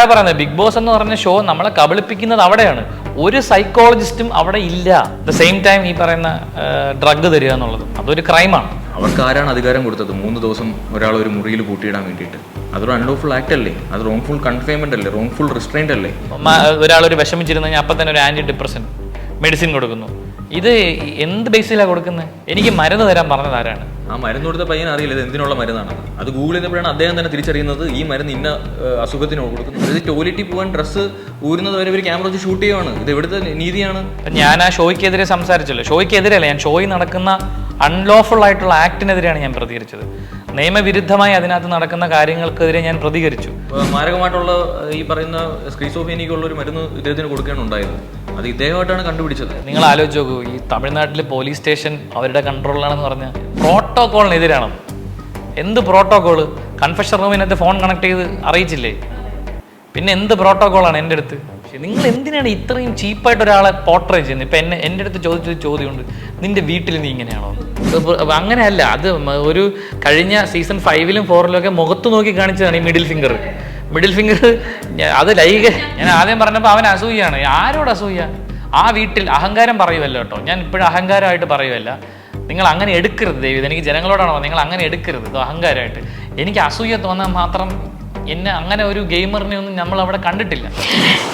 ഞാനാ പറയുന്നത്, big boss എന്ന് പറഞ്ഞ ഷോ നമ്മളെ കബളിപ്പിക്കുന്നത് അവിടെയാണ്. ഒരു സൈക്കോളജിസ്റ്റും അവിടെ ഇല്ല. ദ സെയിം ടൈം ഈ പറയുന്ന ഡ്രഗ് തരിക എന്നുള്ളത് അതൊരു ക്രൈമാണ്. അവർക്ക് ആരാണ് അധികാരം കൊടുത്തത് 3 ദിവസം ഒരാൾ ഒരു മുറിയിൽ പൂട്ടിയിടാൻ വേണ്ടിയിട്ട്? അതൊരു അൺലോഫുൾ ആക്ട് അല്ലേ? അത് റോങ്ഫുൾ കൺഫൈൻമെന്റ് അല്ലേ? റോങ്ഫുൾ റിസ്ട്രെയിന്റ് അല്ലേ? ഒരാളൊരു വിഷമിച്ചിരുന്നു കഴിഞ്ഞാൽ അപ്പം തന്നെ ഒരു ആന്റി ഡിപ്രസൻ മെഡിസിൻ കൊടുക്കുന്നു. ഇത് എന്ത് ബേസിലാണ് കൊടുക്കുന്നത്? എനിക്ക് മരുന്ന് തരാൻ പറഞ്ഞത് ആരാണ്? ആ മരുന്ന് കൊടുത്ത പയ്യൻ അറിയില്ല ഇത് എന്തിനുള്ള മരുന്നാണ്. അത് ഗൂഗിൾ ചെയ്തപ്പോഴാണ് അദ്ദേഹം തന്നെ തിരിച്ചറിയുന്നത് ഈ മരുന്ന് ഇന്ന അസുഖത്തിന് കൊടുക്കുന്നത്. ഇത് ടോയ്ലറ്റിൽ പോകാൻ ഡ്രസ്സ് ഊരുന്നത് വരെ ഒരു ക്യാമറ വെച്ച് ഷൂട്ട് ചെയ്യുവാണ്. ഇത് എവിടുത്തെ നീതിയാണ്? ഞാൻ ആ ഷോയ്ക്കെതിരെ സംസാരിച്ചല്ലോ. ഷോയ്ക്കെതിരെയല്ല, ഞാൻ ഷോയിൽ നടക്കുന്ന അൺലോഫുൾ ആയിട്ടുള്ള ആക്ടിനെതിരെയാണ് ഞാൻ പ്രതികരിച്ചത്. നിയമവിരുദ്ധമായി അതിനകത്ത് നടക്കുന്ന കാര്യങ്ങൾക്കെതിരെ ഞാൻ പ്രതികരിച്ചു. മാരകമായിട്ടുള്ള ഈ പറയുന്ന സ്ക്രീസോഫേനിക്കുള്ള ഒരു മരുന്ന് ഇദ്ദേഹത്തിന് കൊടുക്കുകയാണ് ഉണ്ടായത്. അത് ഇദ്ദേഹമായിട്ടാണ് കണ്ടുപിടിച്ചത്. നിങ്ങൾ ആലോചിച്ച് നോക്കൂ, ഈ തമിഴ്നാട്ടിൽ പോലീസ് സ്റ്റേഷൻ അവരുടെ കൺട്രോളിലാണെന്ന് പറഞ്ഞാൽ പ്രോട്ടോകോളിനെതിരാണ്. എന്ത് പ്രോട്ടോകോള്? കൺഫെഷൻ റൂമിനകത്ത് ഫോൺ കണക്ട് ചെയ്ത് അറിയിച്ചില്ലേ? പിന്നെ എന്ത് പ്രോട്ടോകോളാണ് എൻ്റെ അടുത്ത്? നിങ്ങൾ എന്തിനാണ് ഇത്രയും ചീപ്പായിട്ട് ഒരാളെ പോർട്രേ ചെയ്യുന്നത്? ഇപ്പം എൻ്റെ അടുത്ത് ചോദിച്ചൊരു ചോദ്യമുണ്ട്, നിന്റെ വീട്ടിൽ നീ ഇങ്ങനെയാണോ? അങ്ങനെയല്ല. അത് ഒരു കഴിഞ്ഞ സീസൺ 5ലും 4ലും ഒക്കെ മുഖത്ത് നോക്കി കാണിച്ചതാണ് ഈ മിഡിൽ ഫിംഗർ. അത് ഞാൻ ആദ്യം പറഞ്ഞപ്പോൾ അവൻ അസൂയാണ്. ആരോട് അസൂയ? ആ വീട്ടിൽ അഹങ്കാരം പറയുമല്ലോ കേട്ടോ. ഞാൻ ഇപ്പോഴും അഹങ്കാരമായിട്ട് പറയുമല്ല. നിങ്ങൾ അങ്ങനെ എടുക്കരുത് ദൈവം. എനിക്ക് ജനങ്ങളോടാണോ, നിങ്ങൾ അങ്ങനെ എടുക്കരുത് ഇത് അഹങ്കാരമായിട്ട്. എനിക്ക് അസൂയ തോന്നാൻ മാത്രം എന്നെ അങ്ങനെ ഒരു ഗെയിമറിനെ ഒന്നും നമ്മൾ അവിടെ കണ്ടിട്ടില്ല.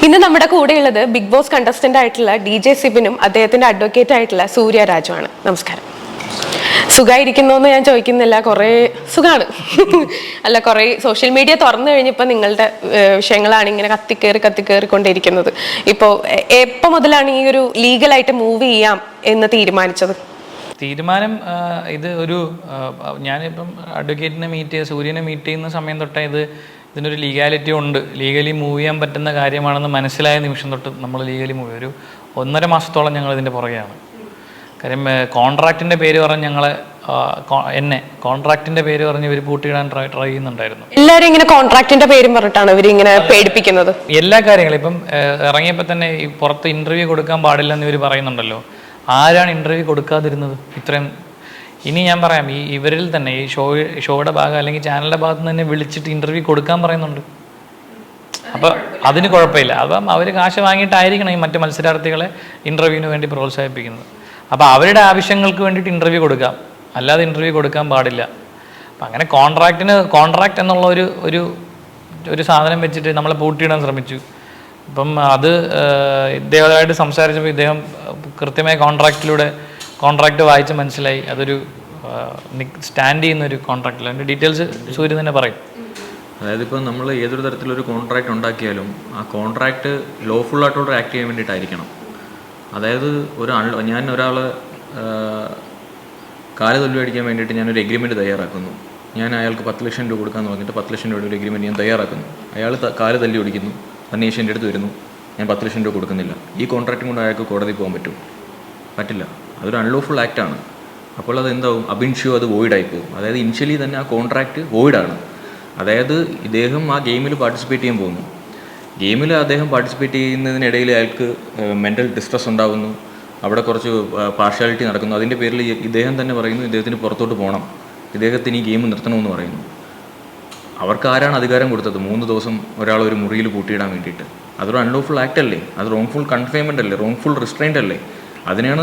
ഇന്ന് നമ്മുടെ കൂടെയുള്ളത് ബിഗ് ബോസ് കണ്ടസ്റ്റന്റ് ആയിട്ടുള്ള DJ സിബിനും അദ്ദേഹത്തിന്റെ അഡ്വക്കേറ്റ് ആയിട്ടുള്ള സൂര്യ രാജുവാണ്. നമസ്കാരം. സുഖമായിരിക്കുന്നോന്ന് ഞാൻ ചോദിക്കുന്നില്ല, കുറേ സുഖമാണ്. അല്ല, കുറേ സോഷ്യൽ മീഡിയ തുറന്നു കഴിഞ്ഞപ്പോൾ നിങ്ങളുടെ വിഷയങ്ങളാണ് ഇങ്ങനെ കത്തിക്കേറിക്കൊണ്ടിരിക്കുന്നത്. ഇപ്പോൾ എപ്പോൾ മുതലാണ് ഈ ഒരു ലീഗലായിട്ട് മൂവ് ചെയ്യാം എന്ന് തീരുമാനിച്ചത്? തീരുമാനം ഇത് ഒരു ഞാനിപ്പം അഡ്വക്കേറ്റിനെ സൂര്യനെ മീറ്റ് ചെയ്യുന്ന സമയം തൊട്ടേ ഇതിനൊരു ലീഗാലിറ്റി ഉണ്ട്, ലീഗലി മൂവ് ചെയ്യാൻ പറ്റുന്ന കാര്യമാണെന്ന് മനസ്സിലായ നിമിഷം തൊട്ട് നമ്മൾ ലീഗലി മൂവ് ചെയ്യും. ഒരു 1.5 മാസത്തോളം ഞങ്ങൾ ഇതിൻ്റെ പുറകെയാണ്. കാര്യം കോൺട്രാക്റ്റിൻ്റെ പേര് പറഞ്ഞ് എന്നെ കോൺട്രാക്റ്റിൻ്റെ പേര് പറഞ്ഞ് ഇവർ പൂട്ടിയിടാൻ ട്രൈ ചെയ്യുന്നുണ്ടായിരുന്നു. എല്ലാവരും ഇങ്ങനെ കോൺട്രാക്റ്റിന്റെ പേരും പറഞ്ഞിട്ടാണ് ഇവർ ഇങ്ങനെ പേടിപ്പിക്കുന്നത്. എല്ലാ കാര്യങ്ങളും ഇപ്പം ഇറങ്ങിയപ്പോൾ തന്നെ ഈ പുറത്ത് ഇൻ്റർവ്യൂ കൊടുക്കാൻ പാടില്ലെന്ന് ഇവർ പറയുന്നുണ്ടല്ലോ. ആരാണ് ഇൻ്റർവ്യൂ കൊടുക്കാതിരുന്നത് ഇത്രയും? ഇനി ഞാൻ പറയാം, ഇവരിൽ തന്നെ ഈ ഷോയുടെ ഭാഗം അല്ലെങ്കിൽ ചാനലിൻ്റെ ഭാഗത്ത് നിന്ന് തന്നെ വിളിച്ചിട്ട് ഇൻ്റർവ്യൂ കൊടുക്കാൻ പറയുന്നുണ്ട്. അപ്പോൾ അതിന് കുഴപ്പമില്ല. അപ്പം അവർ കാശ് വാങ്ങിയിട്ടായിരിക്കണം ഈ മറ്റ് മത്സരാർത്ഥികളെ ഇൻ്റർവ്യൂവിന് വേണ്ടി പ്രോത്സാഹിപ്പിക്കുന്നത്. അപ്പോൾ അവരുടെ ആവശ്യങ്ങൾക്ക് വേണ്ടിയിട്ട് ഇൻ്റർവ്യൂ കൊടുക്കാം, അല്ലാതെ ഇൻ്റർവ്യൂ കൊടുക്കാൻ പാടില്ല. അപ്പം അങ്ങനെ കോൺട്രാക്റ്റ് എന്നുള്ള ഒരു സാധനം വെച്ചിട്ട് നമ്മളെ പൂട്ടിയിടാൻ ശ്രമിച്ചു. അപ്പം അത് ഇദ്ദേഹമായിട്ട് സംസാരിച്ചപ്പോൾ ഇദ്ദേഹം കൃത്യമായ കോൺട്രാക്റ്റ് വായിച്ച് മനസ്സിലായി അതൊരു സ്റ്റാൻഡ് ചെയ്യുന്നൊരു കോൺട്രാക്റ്റില്ല. അതിൻ്റെ ഡീറ്റെയിൽസ് സൂര്യ തന്നെ പറയും. അതായത് ഇപ്പോൾ നമ്മൾ ഏതൊരു തരത്തിലൊരു കോൺട്രാക്റ്റ് ഉണ്ടാക്കിയാലും ആ കോൺട്രാക്റ്റ് ലോഫുൾ ആയിട്ടുള്ള ആക്ട് ചെയ്യാൻ വേണ്ടിയിട്ടായിരിക്കണം. അതായത് ഞാൻ ഒരാൾ കാല് തല്ലി അടിക്കാൻ വേണ്ടിയിട്ട് ഞാനൊരു എഗ്രിമെൻറ്റ് തയ്യാറാക്കുന്നു. ഞാൻ അയാൾക്ക് 10 ലക്ഷം രൂപ കൊടുക്കാമെന്ന് പറഞ്ഞിട്ട് 10 ലക്ഷം രൂപയുടെ ഒരു എഗ്രിമെൻറ്റ് ഞാൻ തയ്യാറാക്കുന്നു. അയാൾ കാല് തല്ലി ഓടിക്കുന്നു, അന്വേഷിച്ച് എൻ്റെ അടുത്ത് വരുന്നു, ഞാൻ 10 ലക്ഷം രൂപ കൊടുക്കുന്നില്ല. ഈ കോൺട്രാക്റ്റും കൊണ്ട് അയാൾക്ക് കോടതിയിൽ പോകാൻ പറ്റില്ല. അതൊരു അൺലോഫുൾ ആക്റ്റാണ്. അപ്പോൾ അത് എന്താവും? അബിൻഷ്യൂ അത് വോയിഡായി പോകും. അതായത് ഇനിഷ്യലി തന്നെ ആ കോൺട്രാക്റ്റ് വോയിഡാണ്. അതായത് ഇദ്ദേഹം ആ ഗെയിമിൽ പാർട്ടിസിപ്പേറ്റ് ചെയ്യാൻ പോകുന്നു. ഗെയിമിൽ അദ്ദേഹം പാർട്ടിസിപ്പേറ്റ് ചെയ്യുന്നതിനിടയിൽ അയാൾക്ക് മെൻ്റൽ ഡിസ്ട്രെസ് ഉണ്ടാകുന്നു, അവിടെ കുറച്ച് പാർഷ്യാലിറ്റി നടക്കുന്നു. അതിൻ്റെ പേരിൽ ഇദ്ദേഹം തന്നെ പറയുന്നു ഇദ്ദേഹത്തിന് പുറത്തോട്ട് പോകണം, ഇദ്ദേഹത്തിന് ഈ ഗെയിം നിർത്തണമെന്ന് പറയുന്നു. അവർക്ക് ആരാണ് അധികാരം കൊടുത്തത് 3 ദിവസം ഒരാൾ ഒരു മുറിയിൽ പൂട്ടിയിടാൻ വേണ്ടിയിട്ട്? അതൊരു അൺലോഫുൾ ആക്ട് അല്ലേ? അത് റോങ്ഫുൾ കൺഫൈൻമെന്റ് അല്ലേ? റോങ്ഫുൾ റിസ്ട്രെയിന്റ് അല്ലേ? അതിനെയാണ്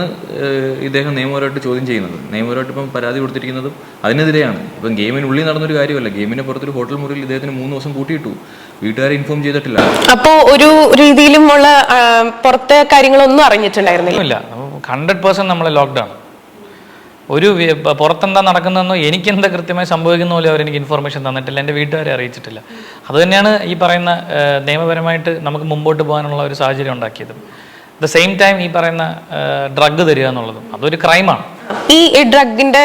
ഇദ്ദേഹം നിയമപരമായിട്ട് ചോദ്യം ചെയ്യുന്നത്. നിയമപരമായിട്ട് ഇപ്പം പരാതി കൊടുത്തിരിക്കുന്നതും അതിനെതിരെയാണ്. ഇപ്പം ഗെയിമിനുള്ളിൽ നടന്നൊരു കാര്യമല്ല. ഗെയിമിന് പുറത്തൊരു ഹോട്ടൽ മുറിയിൽ ഇദ്ദേഹത്തിന് 3 ദിവസം പൂട്ടിയിട്ടു, വീട്ടുകാരെ ഇൻഫോം ചെയ്തിട്ടില്ല. അപ്പോൾ ഒരു രീതിയിലും ഉള്ള പുറത്തെ കാര്യങ്ങളൊന്നും അറിഞ്ഞിട്ടുണ്ടായിരുന്നില്ല. 100% നമ്മൾ ലോക്ക്ഡൗൺ. ഒരു പുറത്തെന്താ നടക്കുന്നതെന്നോ എനിക്കെന്താ കൃത്യമായി സംഭവിക്കുന്ന പോലെ അവരെനിക്ക് ഇൻഫർമേഷൻ തന്നിട്ടില്ല, എൻ്റെ വീട്ടുകാരെ അറിയിച്ചിട്ടില്ല. അതുതന്നെയാണ് ഈ പറയുന്ന നിയമപരമായിട്ട് നമുക്ക് മുമ്പോട്ട് പോകാനുള്ള ഒരു സാഹചര്യം ഉണ്ടാക്കിയത്. ദ സെയിം ടൈം ഈ പറയുന്ന ഡ്രഗ് തരിക എന്നുള്ളതും അതൊരു ക്രൈമാണ്. ഈ ഡ്രഗിന്റെ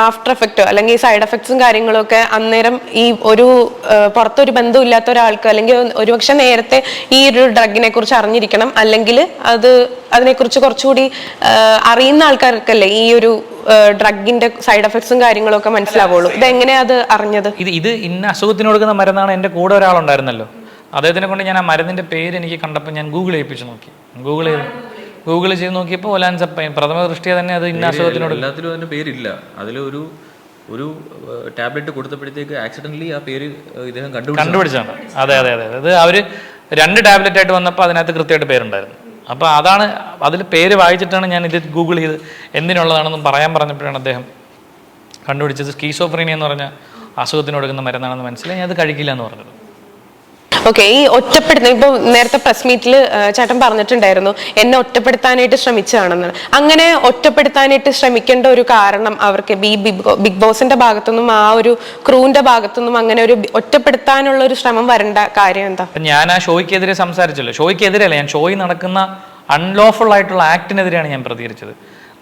ആഫ്റ്റർ എഫക്റ്റോ അല്ലെങ്കിൽ സൈഡ് എഫക്ട്സും കാര്യങ്ങളൊക്കെ അന്നേരം ഈ ഒരു പുറത്തൊരു ബന്ധമില്ലാത്ത ഒരാൾക്ക് അല്ലെങ്കിൽ ഒരുപക്ഷെ നേരത്തെ ഈ ഒരു ഡ്രഗിനെ കുറിച്ച് അറിഞ്ഞിരിക്കണം, അല്ലെങ്കിൽ അതിനെക്കുറിച്ച് കുറച്ചുകൂടി അറിയുന്ന ആൾക്കാർക്കല്ലേ ഈ ഒരു ഡ്രഗിന്റെ സൈഡ് എഫക്ട്സും കാര്യങ്ങളൊക്കെ മനസ്സിലാവുള്ളൂ. ഇതെങ്ങനെയാ അത് അറിഞ്ഞത്? ഇത് ഇന്ന അസുഖത്തിന് കൊടുക്കുന്ന മരുന്നാണ്. എൻ്റെ കൂടെ ഒരാളുണ്ടായിരുന്നല്ലോ, അദ്ദേഹത്തിനെ കൊണ്ട് ഞാൻ ആ മരുന്നിൻ്റെ പേര് എനിക്ക് കണ്ടപ്പോൾ ഞാൻ ഗൂഗിൾ ചെയ്യിപ്പിച്ച് നോക്കി. ഗൂഗിൾ ചെയ്ത് നോക്കിയപ്പോൾ ഒലാൻസപ്പൈൻ പ്രഥമ ദൃഷ്ടിയ തന്നെ അത് ഇന്ന അസുഖത്തിനോട് എല്ലാത്തിലും അതിൻ്റെ പേരില്ല. അതിലൊരു ഒരു ടാബ്ലറ്റ് കൊടുത്തപ്പോഴത്തേക്ക് ആക്സിഡൻ്റലി ആ പേര് ഇദ്ദേഹം കണ്ടുപിടിച്ചാണ്. അതെ അതെ അതെ, അത് അവർ 2 ടാബ്ലറ്റ് ആയിട്ട് വന്നപ്പോൾ അതിനകത്ത് കൃത്യമായിട്ട് പേരുണ്ടായിരുന്നു. അപ്പോൾ അതാണ്, അതിൽ പേര് വായിച്ചിട്ടാണ് ഞാൻ ഇത് ഗൂഗിൾ ചെയ്ത് എന്തിനുള്ളതാണെന്നും പറഞ്ഞപ്പോഴാണ് അദ്ദേഹം കണ്ടുപിടിച്ചത് സ്കീസോഫ്രീനിയ എന്ന് പറഞ്ഞ അസുഖത്തിന് കൊടുക്കുന്ന മരുന്നാണെന്ന് മനസ്സിലായി. ഞാൻ അത് കഴിക്കില്ല എന്ന് പറഞ്ഞത്. ഓക്കെ, ഈ ഒറ്റപ്പെടുത്തുന്ന ഇപ്പൊ നേരത്തെ പ്രസ് മീറ്റിൽ ചേട്ടൻ പറഞ്ഞിട്ടുണ്ടായിരുന്നു എന്നെ ഒറ്റപ്പെടുത്താനായിട്ട് ശ്രമിച്ചതാണെന്ന്. അങ്ങനെ ഒറ്റപ്പെടുത്താനായിട്ട് ശ്രമിക്കേണ്ട ഒരു കാരണം അവർക്ക് ബിഗ് ബോസിന്റെ ഭാഗത്തുനിന്നും ആ ഒരു ക്രൂവിന്റെ ഭാഗത്തുനിന്നും അങ്ങനെ ഒരു ഒറ്റപ്പെടുത്താനുള്ള ഒരു ശ്രമം വരേണ്ട കാര്യം എന്താ? ഞാൻ ആ ഷോയ്ക്കെതിരെ സംസാരിച്ചല്ലോ. ഷോയ്ക്കെതിരെയല്ല, ഞാൻ ഷോയിൽ നടക്കുന്ന അൺലോഫുൾ ആയിട്ടുള്ള ആക്ടിനെതിരെയാണ് ഞാൻ പ്രതികരിച്ചത്.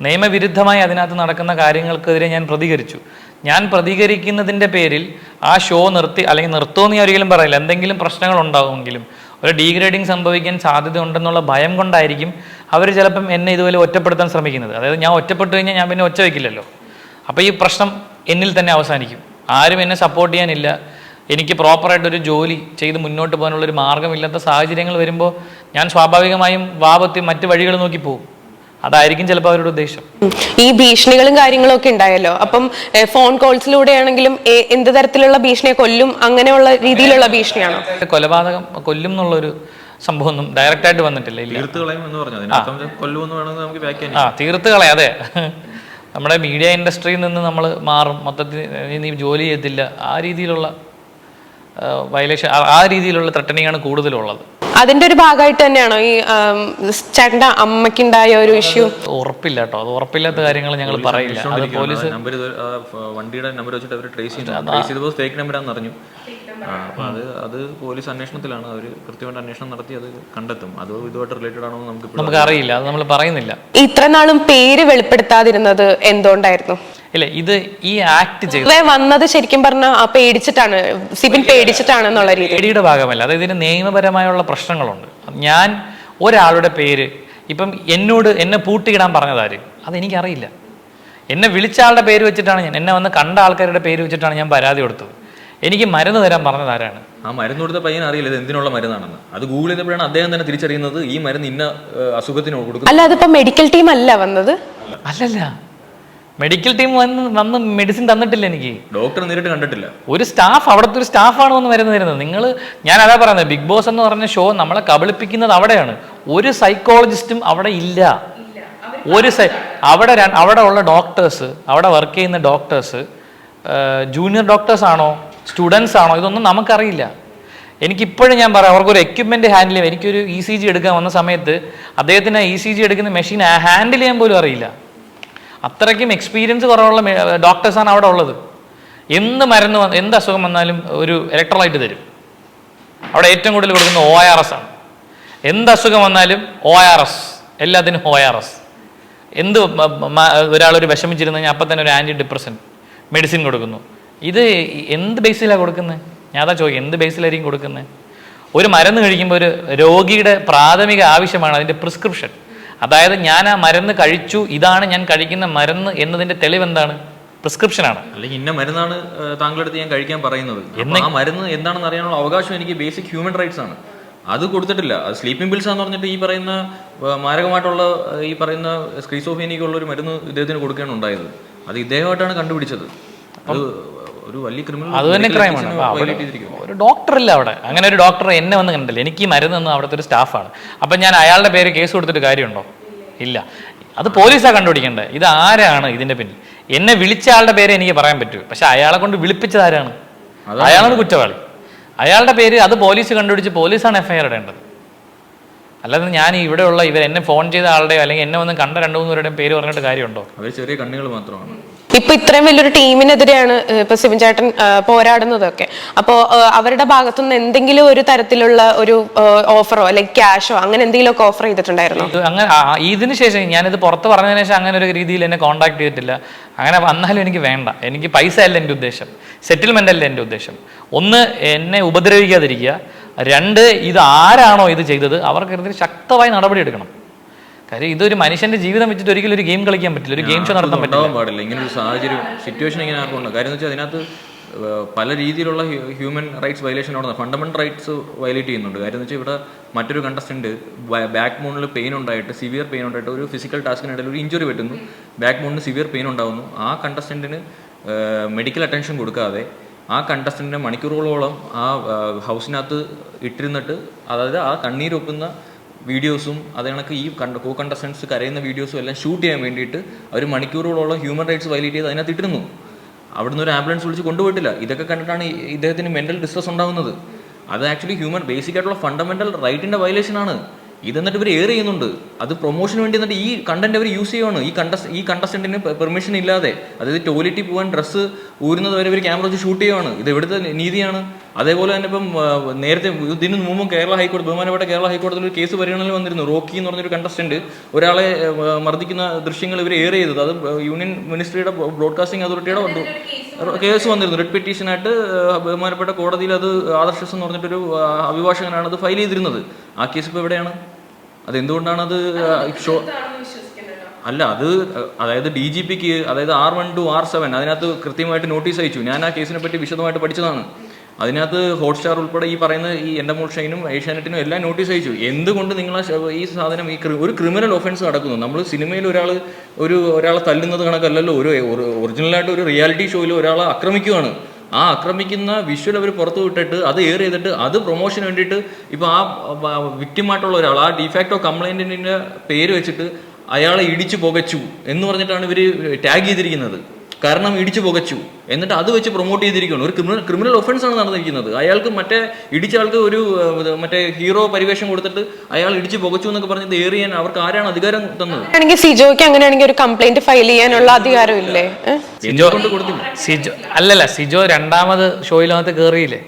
നിയമവിരുദ്ധമായി അതിനകത്ത് നടക്കുന്ന കാര്യങ്ങൾക്കെതിരെ ഞാൻ പ്രതികരിച്ചു. ഞാൻ പ്രതികരിക്കുന്നതിൻ്റെ പേരിൽ ആ ഷോ നിർത്തി, അല്ലെങ്കിൽ നിർത്തുമെന്ന് ഞാൻ ഒരിക്കലും പറയില്ല. എന്തെങ്കിലും പ്രശ്നങ്ങൾ ഉണ്ടാകുമെങ്കിലും ഒരു ഡീഗ്രേഡിങ് സംഭവിക്കാൻ സാധ്യത ഉണ്ടെന്നുള്ള ഭയം കൊണ്ടായിരിക്കും അവർ ചിലപ്പം എന്നെ ഇതുപോലെ ഒറ്റപ്പെടുത്താൻ ശ്രമിക്കുന്നത്. അതായത് ഞാൻ ഒറ്റപ്പെട്ടു കഴിഞ്ഞാൽ ഞാൻ പിന്നെ ഒച്ച വയ്ക്കില്ലല്ലോ. അപ്പോൾ ഈ പ്രശ്നം എന്നിൽ തന്നെ അവസാനിക്കും. ആരും എന്നെ സപ്പോർട്ട് ചെയ്യാനില്ല. എനിക്ക് പ്രോപ്പറായിട്ടൊരു ജോലി ചെയ്ത് മുന്നോട്ട് പോകാനുള്ളൊരു മാർഗ്ഗമില്ലാത്ത സാഹചര്യങ്ങൾ വരുമ്പോൾ ഞാൻ സ്വാഭാവികമായും വാപത്തി മറ്റ് വഴികൾ നോക്കി പോകും. അതായിരിക്കും ചിലപ്പോൾ അവരുടെ ഉദ്ദേശം. ഈ ഭീഷണികളും കാര്യങ്ങളും ഒക്കെ ഉണ്ടായല്ലോ, അപ്പം ഫോൺ കോൾസിലൂടെ ആണെങ്കിലും എന്ത് തരത്തിലുള്ള ഭീഷണിയെ കൊല്ലും അങ്ങനെയുള്ള രീതിയിലുള്ള ഭീഷണിയാണോ? കൊലപാതകം കൊല്ലും എന്നുള്ളൊരു സംഭവമൊന്നും ഡയറക്റ്റ് ആയിട്ട് വന്നിട്ടില്ല. തീർത്ത് കളയാം. അതെ, നമ്മുടെ മീഡിയ ഇൻഡസ്ട്രിയിൽ നിന്ന് നമ്മൾ മാറും, മൊത്തത്തിൽ നീ ജോലി ചെയ്തില്ല, ആ രീതിയിലുള്ള വയലേഷൻ, ആ രീതിയിലുള്ള ത്രട്ടനിങ് ആണ് കൂടുതലുള്ളത്. അതിന്റെ ഒരു ഭാഗമായിട്ട് തന്നെയാണോ ഈ ചേട്ടന്റെ അമ്മയ്ക്കുണ്ടായ ഒരു ഇഷ്യൂ? ഉറപ്പില്ല കേട്ടോ, അത് ഉറപ്പില്ലാത്ത കാര്യങ്ങൾ ഞങ്ങൾ പറയില്ല. അത് പോലീസ് വണ്ടിയുടെ നമ്പർ വെച്ചിട്ട് അവർ ട്രേസ് ചെയ്തപ്പോൾ ഫേക്ക് നമ്പറാണെന്ന് അറിഞ്ഞു. അപ്പോൾ അത് പോലീസ് അന്വേഷണത്തിലാണ്. അവർ കൃത്യമായിട്ട് അന്വേഷണം നടത്തി അത് കണ്ടെത്തും. അത് ഇതുമായിട്ട് റിലേറ്റഡ് ആണോ നമുക്ക് അറിയില്ല, അത് നമ്മൾ പറയുന്നില്ല. ഇത്ര നാളും പേര് വെളിപ്പെടുത്താതിരുന്നത് എന്തുകൊണ്ടായിരുന്നു? ഇല്ല, ഇത് ഈ ആക്ട് ചെയ്ത് വന്നത് ശരിക്കും പറഞ്ഞാൽ പേടിച്ചിട്ടാണ്, സിബിൻ പേടിച്ചിട്ടാണെന്നുള്ള രീതി. പേടിയുടെ ഭാഗമല്ല, അത് ഇതിന് നിയമപരമായുള്ള പ്രശ്നങ്ങളുണ്ട്. ഞാൻ ഒരാളുടെ പേര് ഇപ്പം എന്നെ പൂട്ടിയിടാൻ പറഞ്ഞതാര്, അതെനിക്കറിയില്ല. എന്നെ വിളിച്ച ആളുടെ പേര് വെച്ചിട്ടാണ് എന്നെ വന്ന് കണ്ട ആൾക്കാരുടെ പേര് വെച്ചിട്ടാണ് ഞാൻ പരാതി കൊടുത്തത്. എനിക്ക് മരുന്ന് തരാൻ പറഞ്ഞത് ആരാണ്? ആ മരുന്ന് കൊടുത്ത പയ്യൻ അറിയില്ല ഇത് എന്തിനുള്ള മരുന്നാണെന്ന്. അത് ഗൂഗിൾ ചെയ്തപ്പോഴാണ് അദ്ദേഹം തന്നെ തിരിച്ചറിയുന്നത് ഈ മരുന്ന് ഇന്ന അസുഖത്തിന് കൊടുക്കും. അല്ല, അതിപ്പോ മെഡിക്കൽ ടീം അല്ല വന്നത്. അല്ലല്ല, മെഡിക്കൽ ടീം വന്ന് മെഡിസിൻ തന്നിട്ടില്ല. എനിക്ക് ഡോക്ടർ നേരിട്ട് കണ്ടിട്ടില്ല. ഒരു സ്റ്റാഫ്, അവിടുത്തെ ഒരു സ്റ്റാഫാണ് വന്ന് മരുന്ന് തരുന്നത്. ഞാൻ അതാ പറയുന്നത്, ബിഗ് ബോസ് എന്ന് പറഞ്ഞ ഷോ നമ്മളെ കബളിപ്പിക്കുന്നത് അവിടെയാണ്. ഒരു സൈക്കോളജിസ്റ്റും അവിടെ ഇല്ല. അവിടെ ഉള്ള ഡോക്ടേഴ്സ്, അവിടെ വർക്ക് ചെയ്യുന്ന ഡോക്ടേഴ്സ് ജൂനിയർ ഡോക്ടേഴ്സ് ആണോ സ്റ്റുഡൻസ് ആണോ ഇതൊന്നും നമുക്കറിയില്ല. എനിക്കിപ്പോഴും ഞാൻ പറയാം, അവർക്കൊരു എക്യുപ്മെന്റ് ഹാൻഡിൽ ചെയ്യാൻ, എനിക്കൊരു ECG എടുക്കാൻ വന്ന സമയത്ത് അദ്ദേഹത്തിന് ECG എടുക്കുന്ന മെഷീൻ ഹാൻഡിൽ ചെയ്യാൻ പോലും അറിയില്ല. അത്രയ്ക്കും എക്സ്പീരിയൻസ് കുറവുള്ള ഡോക്ടേഴ്സാണ് അവിടെ ഉള്ളത്. എന്ത് അസുഖം വന്നാലും ഒരു ഇലക്ട്രോലൈറ്റ് തരും. അവിടെ ഏറ്റവും കൂടുതൽ കൊടുക്കുന്ന ORS ആണ്. എന്ത് അസുഖം വന്നാലും ORS, എല്ലാത്തിനും ORS. ഒരാളൊരു വിഷമിച്ചിരുന്നു കഴിഞ്ഞാൽ അപ്പം തന്നെ ഒരു ആൻറ്റി ഡിപ്രസൻ മെഡിസിൻ കൊടുക്കുന്നു. ഇത് എന്ത് ബേസിലാണ് കൊടുക്കുന്നത്? ഞാൻ അതാ ചോദിക്കും, എന്ത് ബേസിലായിരിക്കും കൊടുക്കുന്നത്? ഒരു മരുന്ന് കഴിക്കുമ്പോൾ ഒരു രോഗിയുടെ പ്രാഥമിക ആവശ്യമാണ് അതിൻ്റെ പ്രിസ്ക്രിപ്ഷൻ. അതായത് ഞാൻ ആ മരുന്ന് കഴിച്ചു, ഇതാണ് ഞാൻ കഴിക്കുന്ന മരുന്ന് എന്നതിൻ്റെ തെളിവെന്താണ്? പ്രിസ്ക്രിപ്ഷനാണ്. അല്ലെങ്കിൽ ഇന്ന മരുന്നാണ് താങ്കളടുത്ത് ഞാൻ കഴിക്കാൻ പറയുന്നത്. ആ മരുന്ന് എന്താണെന്ന് അറിയാനുള്ള അവകാശം എനിക്ക് ബേസിക് ഹ്യൂമൻ റൈറ്റ്സ് ആണ്. അത് കൊടുത്തിട്ടില്ല. അത് സ്ലീപ്പിംഗ് പിൽസ് എന്ന് പറഞ്ഞിട്ട് ഈ പറയുന്ന മാരകമായിട്ടുള്ള ഈ പറയുന്ന സ്ക്രീസോഫീനിക്കുള്ള ഒരു മരുന്ന് ഇദ്ദേഹത്തിന് കൊടുക്കുകയാണ് ഉണ്ടായത്. അത് ഇദ്ദേഹമായിട്ടാണ് കണ്ടുപിടിച്ചത്. അത് ഒരു വലിയ ക്രിമിനൽ, അത് തന്നെ ക്രൈമാണ്. ഒരു ഡോക്ടർ ഇല്ല അവിടെ. അങ്ങനെ ഒരു ഡോക്ടർ എന്നെ വന്ന് കണ്ടില്ല. എനിക്ക് ഈ മരുന്ന് അവിടുത്തെ ഒരു സ്റ്റാഫാണ്. അപ്പം ഞാൻ അയാളുടെ പേര് കേസ് കൊടുത്തിട്ട് കാര്യമുണ്ടോ? ഇല്ല. അത് പോലീസാണ് കണ്ടുപിടിക്കേണ്ടത്. ഇത് ആരാണ് ഇതിന്റെ പിന്നിൽ? എന്നെ വിളിച്ച ആളുടെ പേര് എനിക്ക് പറയാൻ പറ്റൂ, പക്ഷെ അയാളെ കൊണ്ട് വിളിപ്പിച്ചത് ആരാണ്? അയാളാണ് കുറ്റവാളി. അയാളുടെ പേര് അത് പോലീസ് കണ്ടുപിടിച്ച് പോലീസാണ് FIR ഇടേണ്ടത്. അല്ലാതെ ഞാൻ ഇവിടെയുള്ള എന്നെ ഫോൺ ചെയ്ത ആളുടെയോ അല്ലെങ്കിൽ എന്നെ വന്ന് കണ്ട 2-3 പേരുടെയും പേര് പറഞ്ഞിട്ട് കാര്യമുണ്ടോ? അവർ ചെറിയ കണ്ണുകൾ മാത്രമാണ്. ഇപ്പൊ ഇത്രയും വലിയൊരു ടീമിനെതിരെയാണ് ഇപ്പൊ സിബിൻ ചേട്ടൻ പോരാടുന്നതൊക്കെ. അപ്പോൾ അവരുടെ ഭാഗത്തുനിന്ന് എന്തെങ്കിലും ഒരു തരത്തിലുള്ള ഒരു ഓഫറോ അല്ലെങ്കിൽ ക്യാഷോ അങ്ങനെ എന്തെങ്കിലുമൊക്കെ ഓഫർ ചെയ്തിട്ടുണ്ടായിരുന്നോ? അങ്ങനെ ഇതിന് ശേഷം ഞാനിത് പുറത്ത് പറഞ്ഞതിന് ശേഷം അങ്ങനെ ഒരു രീതിയിൽ എന്നെ കോൺടാക്ട് ചെയ്തിട്ടില്ല. അങ്ങനെ വന്നാലും എനിക്ക് വേണ്ട. എനിക്ക് പൈസ അല്ല എൻ്റെ ഉദ്ദേശം, സെറ്റിൽമെന്റ് അല്ല എൻ്റെ ഉദ്ദേശം. ഒന്ന്, എന്നെ ഉപദ്രവിക്കാതിരിക്കുക. 2, ഇത് ആരാണോ ഇത് ചെയ്തത് അവർക്കെതിരെ ശക്തമായി നടപടി എടുക്കണം. കാര്യം ഇതൊരു മനുഷ്യന്റെ ജീവിതം വെച്ചിട്ട് ഒരിക്കലും ഒരു ഗെയിം കളിക്കാൻ പറ്റില്ല, ഒരു ഗെയിം ഷോ നടത്താൻ പാടില്ല. ഇങ്ങനെ ഒരു സാഹചര്യം, സിറ്റുവേഷൻ ഇങ്ങനെ ആർക്കുണ്ട്. കാര്യം എന്ന് വെച്ചാൽ അതിനകത്ത് പല രീതിയിലുള്ള ഹ്യൂമൻ റൈറ്റ്സ് വയലേഷൻ അവിടെ ഫണ്ടമെന്റൽ റൈറ്റ്സ് വയലേറ്റ് ചെയ്യുന്നുണ്ട്. കാര്യം എന്ന് വെച്ചാൽ ഇവിടെ മറ്റൊരു കണ്ടസ്റ്റന്റ് ബാക്ക് ബോണിൽ പെയിൻ ഉണ്ടായിട്ട്, സിവിയർ പെയിൻ ഉണ്ടായിട്ട് ഒരു ഫിസിക്കൽ ടാസ്കിനിടയിൽ ഒരു ഇഞ്ചുറി പറ്റുന്നു, ബാക്ക് ബോണിന് സിവിയർ പെയിൻ ഉണ്ടാകുന്നു. ആ കണ്ടസ്റ്റന്റിന് മെഡിക്കൽ അറ്റൻഷൻ കൊടുക്കാതെ ആ കണ്ടസ്റ്റൻറ്റിനെ മണിക്കൂറുകളോളം ആ ഹൗസിനകത്ത് ഇട്ടിരുന്നിട്ട്, അതായത് ആ കണ്ണീരൊപ്പുന്ന വീഡിയോസും അതേ കണക്ക് ഈ കോ കണ്ടസ്റ്റൻസ് കരയുന്ന വീഡിയോസും എല്ലാം ഷൂട്ട് ചെയ്യാൻ വേണ്ടിയിട്ട് അവർ മണിക്കൂറുകളോളം ഹ്യൂമൻ റൈറ്റ്സ് വയലേറ്റ് ചെയ്ത് അതിനകത്ത് ഇട്ടിരുന്നു. അവിടുന്ന് ഒരു ആംബുലൻസ് വിളിച്ച് കൊണ്ടുപോയിട്ടില്ല. ഇതൊക്കെ കണ്ടിട്ടാണ് ഇദ്ദേഹത്തിന് മെൻ്റൽ ഡിസ്ട്രസ് ഉണ്ടാകുന്നത്. അത് ആക്ച്വലി ബേസിക് ആയിട്ടുള്ള ഫണ്ടമെൻ്റൽ റൈറ്റിൻ്റെ വയലേഷനാണ്. ഇതെന്നിട്ട് ഇവർ എയർ ചെയ്യുന്നുണ്ട്. അത് പ്രൊമോഷന് വേണ്ടി എന്നിട്ട് ഈ കണ്ടന്റ് അവർ യൂസ് ചെയ്യുവാണ്. ഈ കണ്ടസ്റ്റന്റിന് പെർമിഷൻ ഇല്ലാതെ, അതായത് ടോയ്ലറ്റിൽ പോകാൻ ഡ്രസ്സ് ഊരുന്നത് വരെ ഇവർ ക്യാമറ വെച്ച് ഷൂട്ട് ചെയ്യുവാണ്. ഇത് എവിടുത്തെ നീതിയാണ്? അതേപോലെ തന്നെ ഇപ്പം നേരത്തെ ഇതിന് മുമ്പും ബഹുമാനപ്പെട്ട കേരള ഹൈക്കോടതിയിൽ ഒരു കേസ് പരിഗണനയിൽ വന്നിരുന്നു. റോക്കി എന്ന് പറഞ്ഞൊരു കണ്ടസ്റ്റന്റ് ഒരാളെ മർദ്ദിക്കുന്ന ദൃശ്യങ്ങൾ ഇവർ എയർ ചെയ്തത്. അത് യൂണിയൻ മിനിസ്ട്രിയുടെ ബ്രോഡ്കാസ്റ്റിംഗ് അതോറിറ്റിയുടെ കേസ് വന്നിരുന്നു. റിട്ട് പെറ്റീഷനായിട്ട് ബഹുമാനപ്പെട്ട കോടതിയിൽ അത് ആദർശസ് എന്ന് പറഞ്ഞിട്ടൊരു അഭിഭാഷകനാണ് അത് ഫയൽ ചെയ്തിരുന്നത്. ആ കേസ് ഇപ്പോൾ എവിടെയാണ്? അതെന്തുകൊണ്ടാണ് അത് അല്ല, അതായത് DGPക്ക്, അതായത് R1 to R7 അതിനകത്ത് കൃത്യമായിട്ട് നോട്ടീസ് അയച്ചു. ഞാൻ ആ കേസിനെ പറ്റി വിശദമായിട്ട് പഠിച്ചതാണ്. അതിനകത്ത് ഹോട്ട്സ്റ്റാർ ഉൾപ്പെടെ ഈ പറയുന്ന ഈ എൻഡമോൾ ഷൈനും ഏഷ്യാനെറ്റിനും എല്ലാം നോട്ടീസ് അയച്ചു. എന്തുകൊണ്ട് നിങ്ങൾ ഈ സാധനം ഒരു ക്രിമിനൽ ഒഫൻസ് നടക്കുന്നു? നമ്മൾ സിനിമയിൽ ഒരാളെ തല്ലുന്നത് കണക്കല്ലല്ലോ, ഒറിജിനലായിട്ട് ഒരു റിയാലിറ്റി ഷോയിൽ ഒരാളെ ആക്രമിക്കുകയാണ്. ആ ആക്രമിക്കുന്ന വിഷ്വൽ അവർ പുറത്തു വിട്ടിട്ട് അത് എയർ ചെയ്തിട്ട് അത് പ്രൊമോഷന് വേണ്ടിയിട്ട് ഇപ്പോൾ ആ വിക്ടിമായിട്ടുള്ള ഒരാൾ ആ ഡിഫാക്ടോ കംപ്ലൈൻറ്റിൻ്റെ പേര് വെച്ചിട്ട് അയാളെ ഇടിച്ചു പുകച്ചു എന്ന് പറഞ്ഞിട്ടാണ് ഇവർ ടാഗ് ചെയ്തിരിക്കുന്നത്. കാരണം ഇടിച്ചു പുകച്ചു, എന്നിട്ട് അത് വെച്ച് പ്രൊമോട്ട് ചെയ്തിരിക്കുകയാണ്. ഒരു ക്രിമിനൽ ഒഫൻസ് ആണ് നടന്നിരിക്കുന്നത്. അയാൾക്ക് ഇടിച്ച ആൾക്ക് മറ്റേ ഹീറോ പരിവേഷം കൊടുത്തിട്ട് അയാൾ ഇടിച്ചു പുകച്ചു എന്നൊക്കെ പറഞ്ഞത് എയർ ചെയ്യാൻ അവർക്ക് ആരാണ് അധികാരം തന്നത്? സിജോയ്ക്ക് അങ്ങനെയാണെങ്കിൽ ഒരു കംപ്ലൈന്റ് ഫയൽ ചെയ്യാനുള്ള അധികാരം ഇല്ലേ? സിജോ രണ്ടാമത് ഷോയിലകത്ത് കയറിയില്ലേ?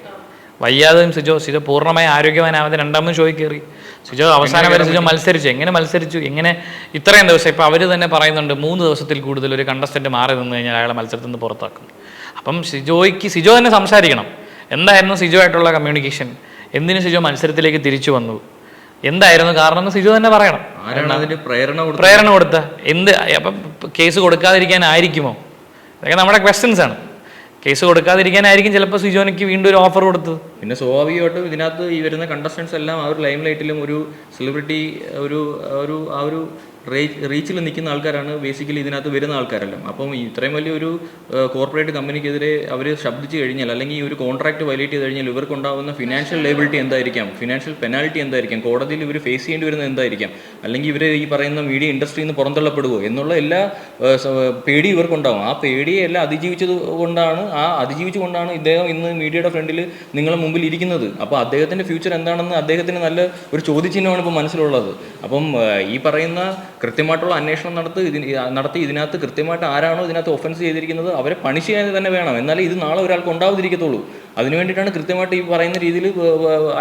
വയ്യാതെയും സിജോ പൂർണ്ണമായി ആരോഗ്യവാനാവാതെ രണ്ടാമത് ഷോയിൽ കയറി. സിജോ അവസാനം വരെ മത്സരിച്ചു. എങ്ങനെ മത്സരിച്ചു? എങ്ങനെ ഇത്രയും ദിവസം? ഇപ്പം അവർ തന്നെ പറയുന്നുണ്ട് 3 ദിവസത്തിൽ കൂടുതൽ ഒരു കണ്ടസ്റ്റന്റ് മാറി നിന്ന് കഴിഞ്ഞാൽ അയാളെ മത്സരത്തിൽ നിന്ന് പുറത്താക്കും. അപ്പം സിജോ തന്നെ സംസാരിക്കണം. എന്തായിരുന്നു സിജോ ആയിട്ടുള്ള കമ്മ്യൂണിക്കേഷൻ? എന്തിനു സിജോ മത്സരത്തിലേക്ക് തിരിച്ചു വന്നു? എന്തായിരുന്നു കാരണം എന്ന് സിജോ തന്നെ പറയണം. പ്രേരണ കൊടുത്ത അപ്പം കേസ് കൊടുക്കാതിരിക്കാനായിരിക്കുമോ? ഇതൊക്കെ നമ്മുടെ ക്വസ്റ്റ്യൻസ് ആണ്. കേസ് കൊടുക്കാതിരിക്കാനായിരിക്കും ചിലപ്പോൾ സിജോനിക്ക് വീണ്ടും ഒരു ഓഫർ കൊടുത്തത്. പിന്നെ സ്വാഭാവികമായിട്ടും ഇതിനകത്ത് ഈ വരുന്ന കണ്ടസ്റ്റൻസ് എല്ലാം ആ ഒരു ലൈം ലൈറ്റിലും ഒരു സെലിബ്രിറ്റി ആ ഒരു റീച്ചിൽ നിൽക്കുന്ന ആൾക്കാരാണ് ബേസിക്കലി ഇതിനകത്ത് വരുന്ന ആൾക്കാരെല്ലാം. അപ്പം ഇത്രയും വലിയൊരു കോർപ്പറേറ്റ് കമ്പനിക്കെതിരെ അവർ ശബ്ദിച്ചു കഴിഞ്ഞാൽ, അല്ലെങ്കിൽ ഈ ഒരു കോൺട്രാക്ട് വയലേറ്റ് ചെയ്ത് കഴിഞ്ഞാൽ ഇവർക്കുണ്ടാകുന്ന ഫിനാൻഷ്യൽ ലയബിലിറ്റി എന്തായിരിക്കാം, ഫിനാൻഷ്യൽ പെനാൽറ്റി എന്തായിരിക്കും, കോടതിയിൽ ഇവർ ഫേസ് ചെയ്യേണ്ടി വരുന്നത് എന്തായിരിക്കാം, അല്ലെങ്കിൽ ഇവർ ഈ പറയുന്ന മീഡിയ ഇൻഡസ്ട്രിയിൽ നിന്ന് പുറന്തള്ളപ്പെടുമോ എന്നുള്ള എല്ലാ പേടി ഇവർക്കുണ്ടാകും. ആ പേടിയെ എല്ലാം അതിജീവിച്ചുകൊണ്ടാണ് ഇദ്ദേഹം ഇന്ന് മീഡിയയുടെ ഫ്രണ്ടിൽ നിങ്ങളുടെ മുമ്പിൽ ഇരിക്കുന്നത്. അപ്പോൾ അദ്ദേഹത്തിൻ്റെ ഫ്യൂച്ചർ എന്താണെന്ന് അദ്ദേഹത്തിന് നല്ല ഒരു ചോദ്യചിഹ്നമാണ് ഇപ്പോൾ മനസ്സിലുള്ളത്. അപ്പം ഈ പറയുന്ന കൃത്യമായിട്ടുള്ള അന്വേഷണം നടത്തി ഇതിനകത്ത് കൃത്യമായിട്ട് ആരാണോ ഇതിനകത്ത് ഒഫൻസ് ചെയ്തിരിക്കുന്നത് അവരെ പണിഷ് ചെയ്യാൻ തന്നെ വേണം. എന്നാലേ ഇത് നാളെ ഒരാൾക്ക് ഉണ്ടാവാതിരിക്കത്തുള്ളൂ. അതിനു വേണ്ടിയിട്ടാണ് കൃത്യമായിട്ട് ഈ പറയുന്ന രീതിയിൽ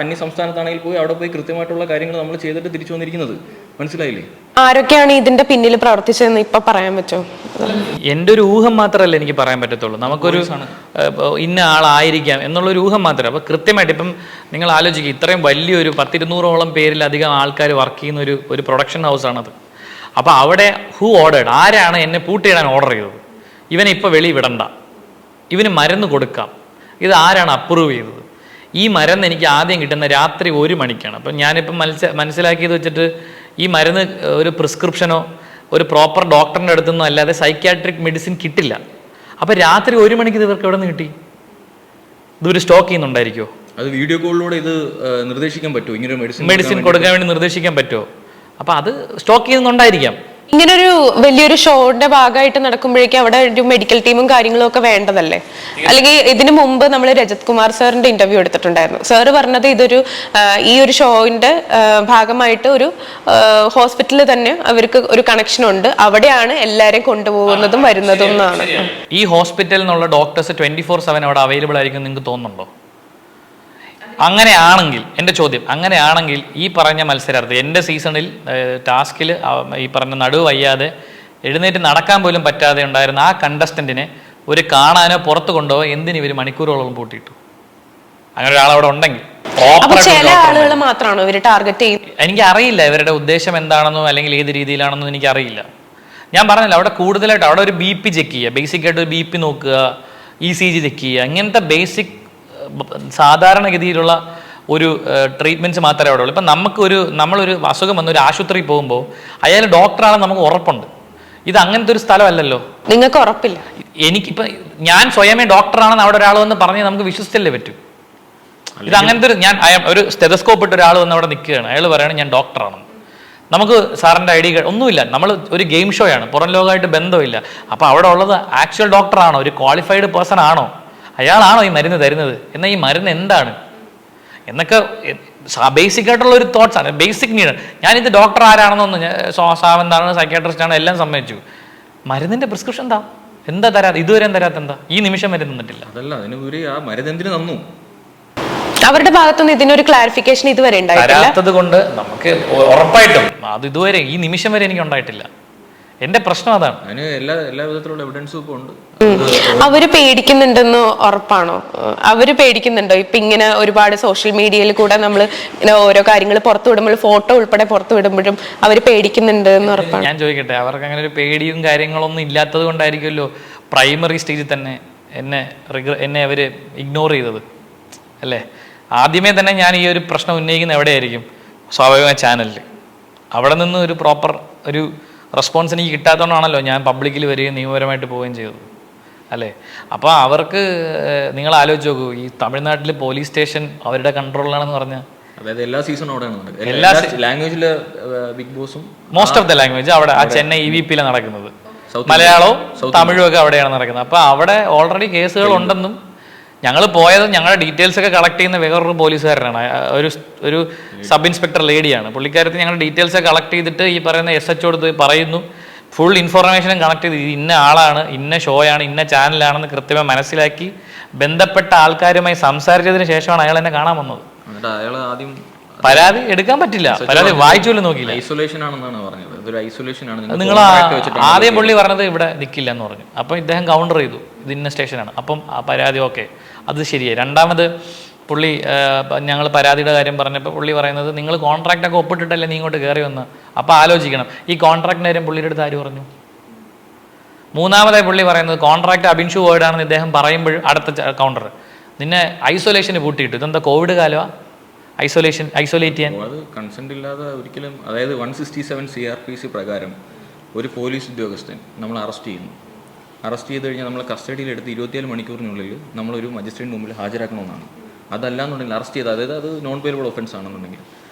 അന്യ സംസ്ഥാനത്താണെങ്കിൽ പോയി അവിടെ പോയി കൃത്യമായിട്ടുള്ള കാര്യങ്ങൾ നമ്മൾ ചെയ്തിട്ട് തിരിച്ചു വന്നിരിക്കുന്നത്. മനസ്സിലായില്ലേ? ആരൊക്കെയാണ് ഇതിന്റെ പിന്നിൽ പ്രവർത്തിച്ചതെന്ന് ഇപ്പൊ പറയാൻ പറ്റുമോ? എൻ്റെ ഒരു ഊഹം മാത്രമല്ല എനിക്ക് പറയാൻ പറ്റത്തുള്ളൂ. നമുക്കൊരു ഇന്ന ആളായിരിക്കാം എന്നുള്ളൊരു ഊഹം മാത്രമേ. അപ്പോൾ കൃത്യമായിട്ട് ഇപ്പം നിങ്ങൾ ആലോചിക്കുക, ഇത്രയും വലിയൊരു 100-200ഓളം പേരിലധികം ആൾക്കാർ വർക്ക് ചെയ്യുന്ന ഒരു പ്രൊഡക്ഷൻ ഹൗസാണത്. അപ്പോൾ അവിടെ ഹൂ ഓർഡേഡ്, ആരാണ് എന്നെ പൂട്ടിയിടാൻ ഓർഡർ ചെയ്തത്? ഇവനെ ഇപ്പോൾ വെളി വിടണ്ട, ഇവന് മരുന്ന് കൊടുക്കാം, ഇത് ആരാണ് അപ്രൂവ് ചെയ്തത്? ഈ മരുന്ന് എനിക്ക് ആദ്യം കിട്ടുന്ന രാത്രി 1 മണിക്കാണ്. അപ്പം ഞാനിപ്പം മനസ്സിലാക്കിയത് വെച്ചിട്ട് ഈ മരുന്ന് ഒരു പ്രിസ്ക്രിപ്ഷനോ ഒരു പ്രോപ്പർ ഡോക്ടറിൻ്റെ അടുത്തൊന്നും അല്ലാതെ സൈക്യാട്രിക് മെഡിസിൻ കിട്ടില്ല. അപ്പം രാത്രി 1 മണിക്ക് ഇത് ഇവർക്ക് എവിടെ നിന്ന് കിട്ടി? ഇതൊരു സ്റ്റോക്ക് ചെയ്യുന്നുണ്ടായിരിക്കുമോ? അത് വീഡിയോ കോളിലൂടെ ഇത് നിർദ്ദേശിക്കാൻ പറ്റുമോ? ഇങ്ങനെ മെഡിസിൻ കൊടുക്കാൻ വേണ്ടി നിർദ്ദേശിക്കാൻ പറ്റുമോ? അപ്പം അത് സ്റ്റോക്ക് ചെയ്യുന്നുണ്ടായിരിക്കാം. ഇങ്ങനൊരു വലിയൊരു ഷോയുടെ ഭാഗമായിട്ട് നടക്കുമ്പോഴേക്കും അവിടെ ഒരു മെഡിക്കൽ ടീമും കാര്യങ്ങളും ഒക്കെ വേണ്ടതല്ലേ? അല്ലെങ്കിൽ ഇതിനു മുമ്പ് നമ്മൾ രജത് കുമാർ സാറിന്റെ ഇന്റർവ്യൂ എടുത്തിട്ടുണ്ടായിരുന്നു. സാറ് പറഞ്ഞത് ഈ ഒരു ഷോയിന്റെ ഭാഗമായിട്ട് ഒരു ഹോസ്പിറ്റലിൽ തന്നെ അവർക്ക് ഒരു കണക്ഷൻ ഉണ്ട്, അവിടെയാണ് എല്ലാവരെയും കൊണ്ടുപോകുന്നതും വരുന്നതും എന്നാണ്. ഈ ഹോസ്പിറ്റലിൽ നിന്നുള്ള ഡോക്ടേഴ്സ് 24/7 അവിടെ അവൈലബിൾ ആയിരിക്കും നിങ്ങൾക്ക് തോന്നുന്നുണ്ടോ? അങ്ങനെയാണെങ്കിൽ എൻ്റെ ചോദ്യം, അങ്ങനെയാണെങ്കിൽ ഈ പറഞ്ഞ മത്സരാർത്ഥി എൻ്റെ സീസണിൽ ടാസ്കിൽ ഈ പറഞ്ഞ നടുവ് വയ്യാതെ എഴുന്നേറ്റ് നടക്കാൻ പോലും പറ്റാതെ ഉണ്ടായിരുന്ന ആ കണ്ടസ്റ്റന്റിനെ ഒരു കാണാനോ പുറത്ത് കൊണ്ടുപോകാൻ എന്തിന് ഇവർ മണിക്കൂറുകളോളം പൂട്ടിയിട്ടു? അങ്ങനെ ഒരാളവിടെ ഉണ്ടെങ്കിൽ മാത്രമാണോ ഇവർ ടാർഗറ്റ് ചെയ്യുന്നത്? എനിക്കറിയില്ല ഇവരുടെ ഉദ്ദേശം എന്താണെന്നോ അല്ലെങ്കിൽ ഏത് രീതിയിലാണെന്നോ എനിക്കറിയില്ല. ഞാൻ പറഞ്ഞില്ല, അവിടെ കൂടുതലായിട്ട് അവിടെ ഒരു BP ചെക്ക് ചെയ്യുക, ബേസിക് ആയിട്ട് ഒരു BP നോക്കുക, ECG ചെക്ക് ചെയ്യുക, ഇങ്ങനത്തെ ബേസിക് സാധാരണഗതിയിലുള്ള ഒരു ട്രീറ്റ്മെൻറ്റ്സ് മാത്രമേ അവിടെ ഉള്ളൂ. ഇപ്പം നമ്മളൊരു അസുഖം വന്ന് ഒരു ആശുപത്രിയിൽ പോകുമ്പോൾ അയാൾ ഡോക്ടറാണെന്ന് നമുക്ക് ഉറപ്പുണ്ട്. ഇത് അങ്ങനത്തെ ഒരു സ്ഥലമല്ലല്ലോ. നിങ്ങൾക്ക് ഉറപ്പില്ല? എനിക്കിപ്പോ ഞാൻ സ്വയമേ ഡോക്ടറാണെന്ന് അവിടെ ഒരാൾ വന്ന് പറഞ്ഞ് നമുക്ക് വിശ്വസിച്ചല്ലേ പറ്റൂ. ഇത് അങ്ങനത്തെ ഒരു ഒരു സ്റ്റെതസ്കോപ്പ് ഇട്ട് ഒരാൾ വന്ന് അവിടെ നിൽക്കുകയാണ്, അയാൾ പറയുകയാണ് ഞാൻ ഡോക്ടറാണെന്ന്. നമുക്ക് സാറിൻ്റെ ID ഒന്നുമില്ല, നമ്മൾ ഒരു ഗെയിം ഷോയാണ്, പുറം ലോകമായിട്ട് ബന്ധമില്ല. അപ്പോൾ അവിടെ ഉള്ളത് ആക്ച്വൽ ഡോക്ടറാണോ, ഒരു ക്വാളിഫൈഡ് പേഴ്സൺ ആണോ, അയാളാണോ ഈ മരുന്ന് തരുന്നത്, എന്നാൽ ഈ മരുന്ന് എന്താണ് എന്നൊക്കെ ബേസിക് ആയിട്ടുള്ള ഒരു തോട്ട്സ് ആണ്, ബേസിക് നീഡ്. ഞാനിത് ഡോക്ടർ ആരാണെന്നൊന്നും സാവന്താണ് സൈക്യാട്രിസ്റ്റ് ആണ് എല്ലാം സമ്മതിച്ചു. മരുന്നിന്റെ പ്രിസ്ക്രിപ്ഷൻ എന്താ തരാത്ത, ഇതുവരെ തരാത്ത എന്താ, ഈ നിമിഷം വരെ തന്നിട്ടില്ല. അതല്ല അതിനുപരി ആ മരുന്ന് എന്തിനു തന്നു? അവരുടെ ഭാഗത്തുനിന്ന് ഇതിനൊരു ക്ലാരിഫിക്കേഷൻ ഇതുവരെ തരാത്തത് കൊണ്ട് നമുക്ക് ഉറപ്പായിട്ടും അത് ഇതുവരെ ഈ നിമിഷം വരെ എനിക്ക് ഉണ്ടായിട്ടില്ല. എന്റെ പ്രശ്നം അതാണ്. അതിന് എല്ലാ വിധത്തിലുള്ള എവിഡൻസും ഇപ്പോൾ ഉണ്ട്. അവര് പേടിക്കുന്നുണ്ടെന്ന് ഉറപ്പാണോ? അവര് പേടിക്കുന്നുണ്ടോ? ഇപ്പൊ ഇങ്ങനെ ഒരുപാട് സോഷ്യൽ മീഡിയയിൽ കൂടെ നമ്മൾ ഇങ്ങനെ ഓരോ കാര്യങ്ങൾ പുറത്തു വിടുമ്പോൾ, ഫോട്ടോ ഉൾപ്പെടെ പുറത്തു വിടുമ്പോഴും അവര് പേടിക്കുന്നുണ്ട് എന്ന് ഉറപ്പാണ്? ഞാൻ ചോദിക്കട്ടെ, അവർക്ക് അങ്ങനെ ഒരു പേടിയും കാര്യങ്ങളൊന്നും ഇല്ലാത്തത് കൊണ്ടായിരിക്കുമല്ലോ പ്രൈമറി സ്റ്റേജിൽ തന്നെ എന്നെ അവര് ഇഗ്നോർ ചെയ്തത് അല്ലേ? ആദ്യമേ തന്നെ ഞാൻ ഈ ഒരു പ്രശ്നം ഉന്നയിക്കുന്ന എവിടെയായിരിക്കും? സ്വാഭാവികമായ ചാനലിൽ. അവിടെ നിന്ന് ഒരു പ്രോപ്പർ ഒരു റെസ്പോൺസ് എനിക്ക് കിട്ടാത്തതുകൊണ്ടാണല്ലോ ഞാൻ പബ്ലിക്കിൽ വരികയും നിയമപരമായിട്ട് പോവുകയും ചെയ്തത് അല്ലേ? അപ്പോൾ അവർക്ക് നിങ്ങൾ ആലോചിച്ച് നോക്കൂ, ഈ തമിഴ്നാട്ടിൽ പോലീസ് സ്റ്റേഷൻ അവരുടെ കൺട്രോളിലാണെന്ന് പറഞ്ഞാൽ, അതായത് എല്ലാ സീസണും അവിടെയാണ്, എല്ലാ ലാംഗ്വേജിലെ ബിഗ് ബോസും മോസ്റ്റ് ഓഫ് ദ ലാംഗ്വേജ് അവിടെ ആ ചെന്നൈ EVP-യിലാണ് നടക്കുന്നത്. മലയാളവും തമിഴും ഒക്കെ അവിടെയാണ് നടക്കുന്നത്. അപ്പോൾ അവിടെ ഓൾറെഡി കേസുകൾ ഉണ്ടെന്നും ഞങ്ങൾ പോയത് ഞങ്ങളുടെ ഡീറ്റെയിൽസ് ഒക്കെ കളക്ട് ചെയ്യുന്ന വേറൊരു പോലീസുകാരനാണ്, ഒരു സബ് ഇൻസ്പെക്ടർ ലേഡിയാണ്. പുള്ളിക്കാരത്തിൽ ഞങ്ങളുടെ ഡീറ്റെയിൽസ് ഒക്കെ കളക്ട് ചെയ്തിട്ട് ഈ പറയുന്ന SHO എടുത്ത് പറയുന്നു, ഫുൾ ഇൻഫോർമേഷനും കണക്ട് ചെയ്ത് ഇന്ന ആളാണ്, ഇന്ന ഷോയാണ്, ഇന്ന ചാനലാണെന്ന് കൃത്യമായി മനസ്സിലാക്കി ബന്ധപ്പെട്ട ആൾക്കാരുമായി സംസാരിച്ചതിന് ശേഷമാണ് അയാൾ എന്നെ കാണാൻ വന്നത്. അയാൾ ആദ്യം പരാതി എടുക്കാൻ പറ്റില്ല, പരാതി വായിച്ചോലും നോക്കിയില്ല. ഐസൊലേഷൻ ആണെന്നാണ് പറഞ്ഞത്. ഇതൊരു ഐസൊലേഷൻ ആണ്. നിങ്ങൾ ആദ്യം പുള്ളി പറഞ്ഞത് ഇവിടെ നിൽക്കില്ല എന്ന് പറഞ്ഞു. അപ്പം ഇദ്ദേഹം കൗണ്ടർ ചെയ്തു, ഇത് ഇന്ന സ്റ്റേഷനാണ്. അപ്പം ആ പരാതി ഓക്കെ, അത് ശരിയായി. രണ്ടാമത് പുള്ളി ഞങ്ങൾ പരാതിയുടെ കാര്യം പറഞ്ഞപ്പോൾ പുള്ളി പറയുന്നത് നിങ്ങൾ കോൺട്രാക്റ്റൊക്കെ ഒപ്പിട്ടിട്ടല്ലേ നീ ഇങ്ങോട്ട് കയറി വന്ന്. അപ്പോൾ ആലോചിക്കണം, ഈ കോൺട്രാക്റ്റിൻ്റെ കാര്യം പുള്ളിയുടെ അടുത്ത് ആര് പറഞ്ഞു? മൂന്നാമതായി പുള്ളി പറയുന്നത് കോൺട്രാക്ട് അബിൻഷു വേർഡാണെന്ന് ഇദ്ദേഹം പറയുമ്പോൾ അടുത്ത കൗണ്ടർ, നിന്നെ ഐസൊലേഷന് പൂട്ടിയിട്ടു. ഇതെന്താ കോവിഡ് കാലമാണ് ഐസൊലേറ്റ് ചെയ്യാൻ? അത് കൺസെന്റ് ഇല്ലാതെ ഒരിക്കലും, അതായത് 167 CRPC പ്രകാരം ഒരു പോലീസ് ഉദ്യോഗസ്ഥൻ നമ്മൾ അറസ്റ്റ് ചെയ്ത് കഴിഞ്ഞാൽ നമ്മൾ കസ്റ്റഡിയിൽ എടുത്ത് 24 മണിക്കൂറിനുള്ളിൽ നമ്മളൊരു മജിസ്ട്രേറ്റിന് മുമ്പിൽ ഹാജരാക്കണമെന്നാണ്. അതല്ല എന്നുണ്ടെങ്കിൽ അറസ്റ്റ് ചെയ്ത്, അതായത് അത് നോൺ പേയബിൾ ഒഫൻസ് ആണെന്നുണ്ടെങ്കിൽ,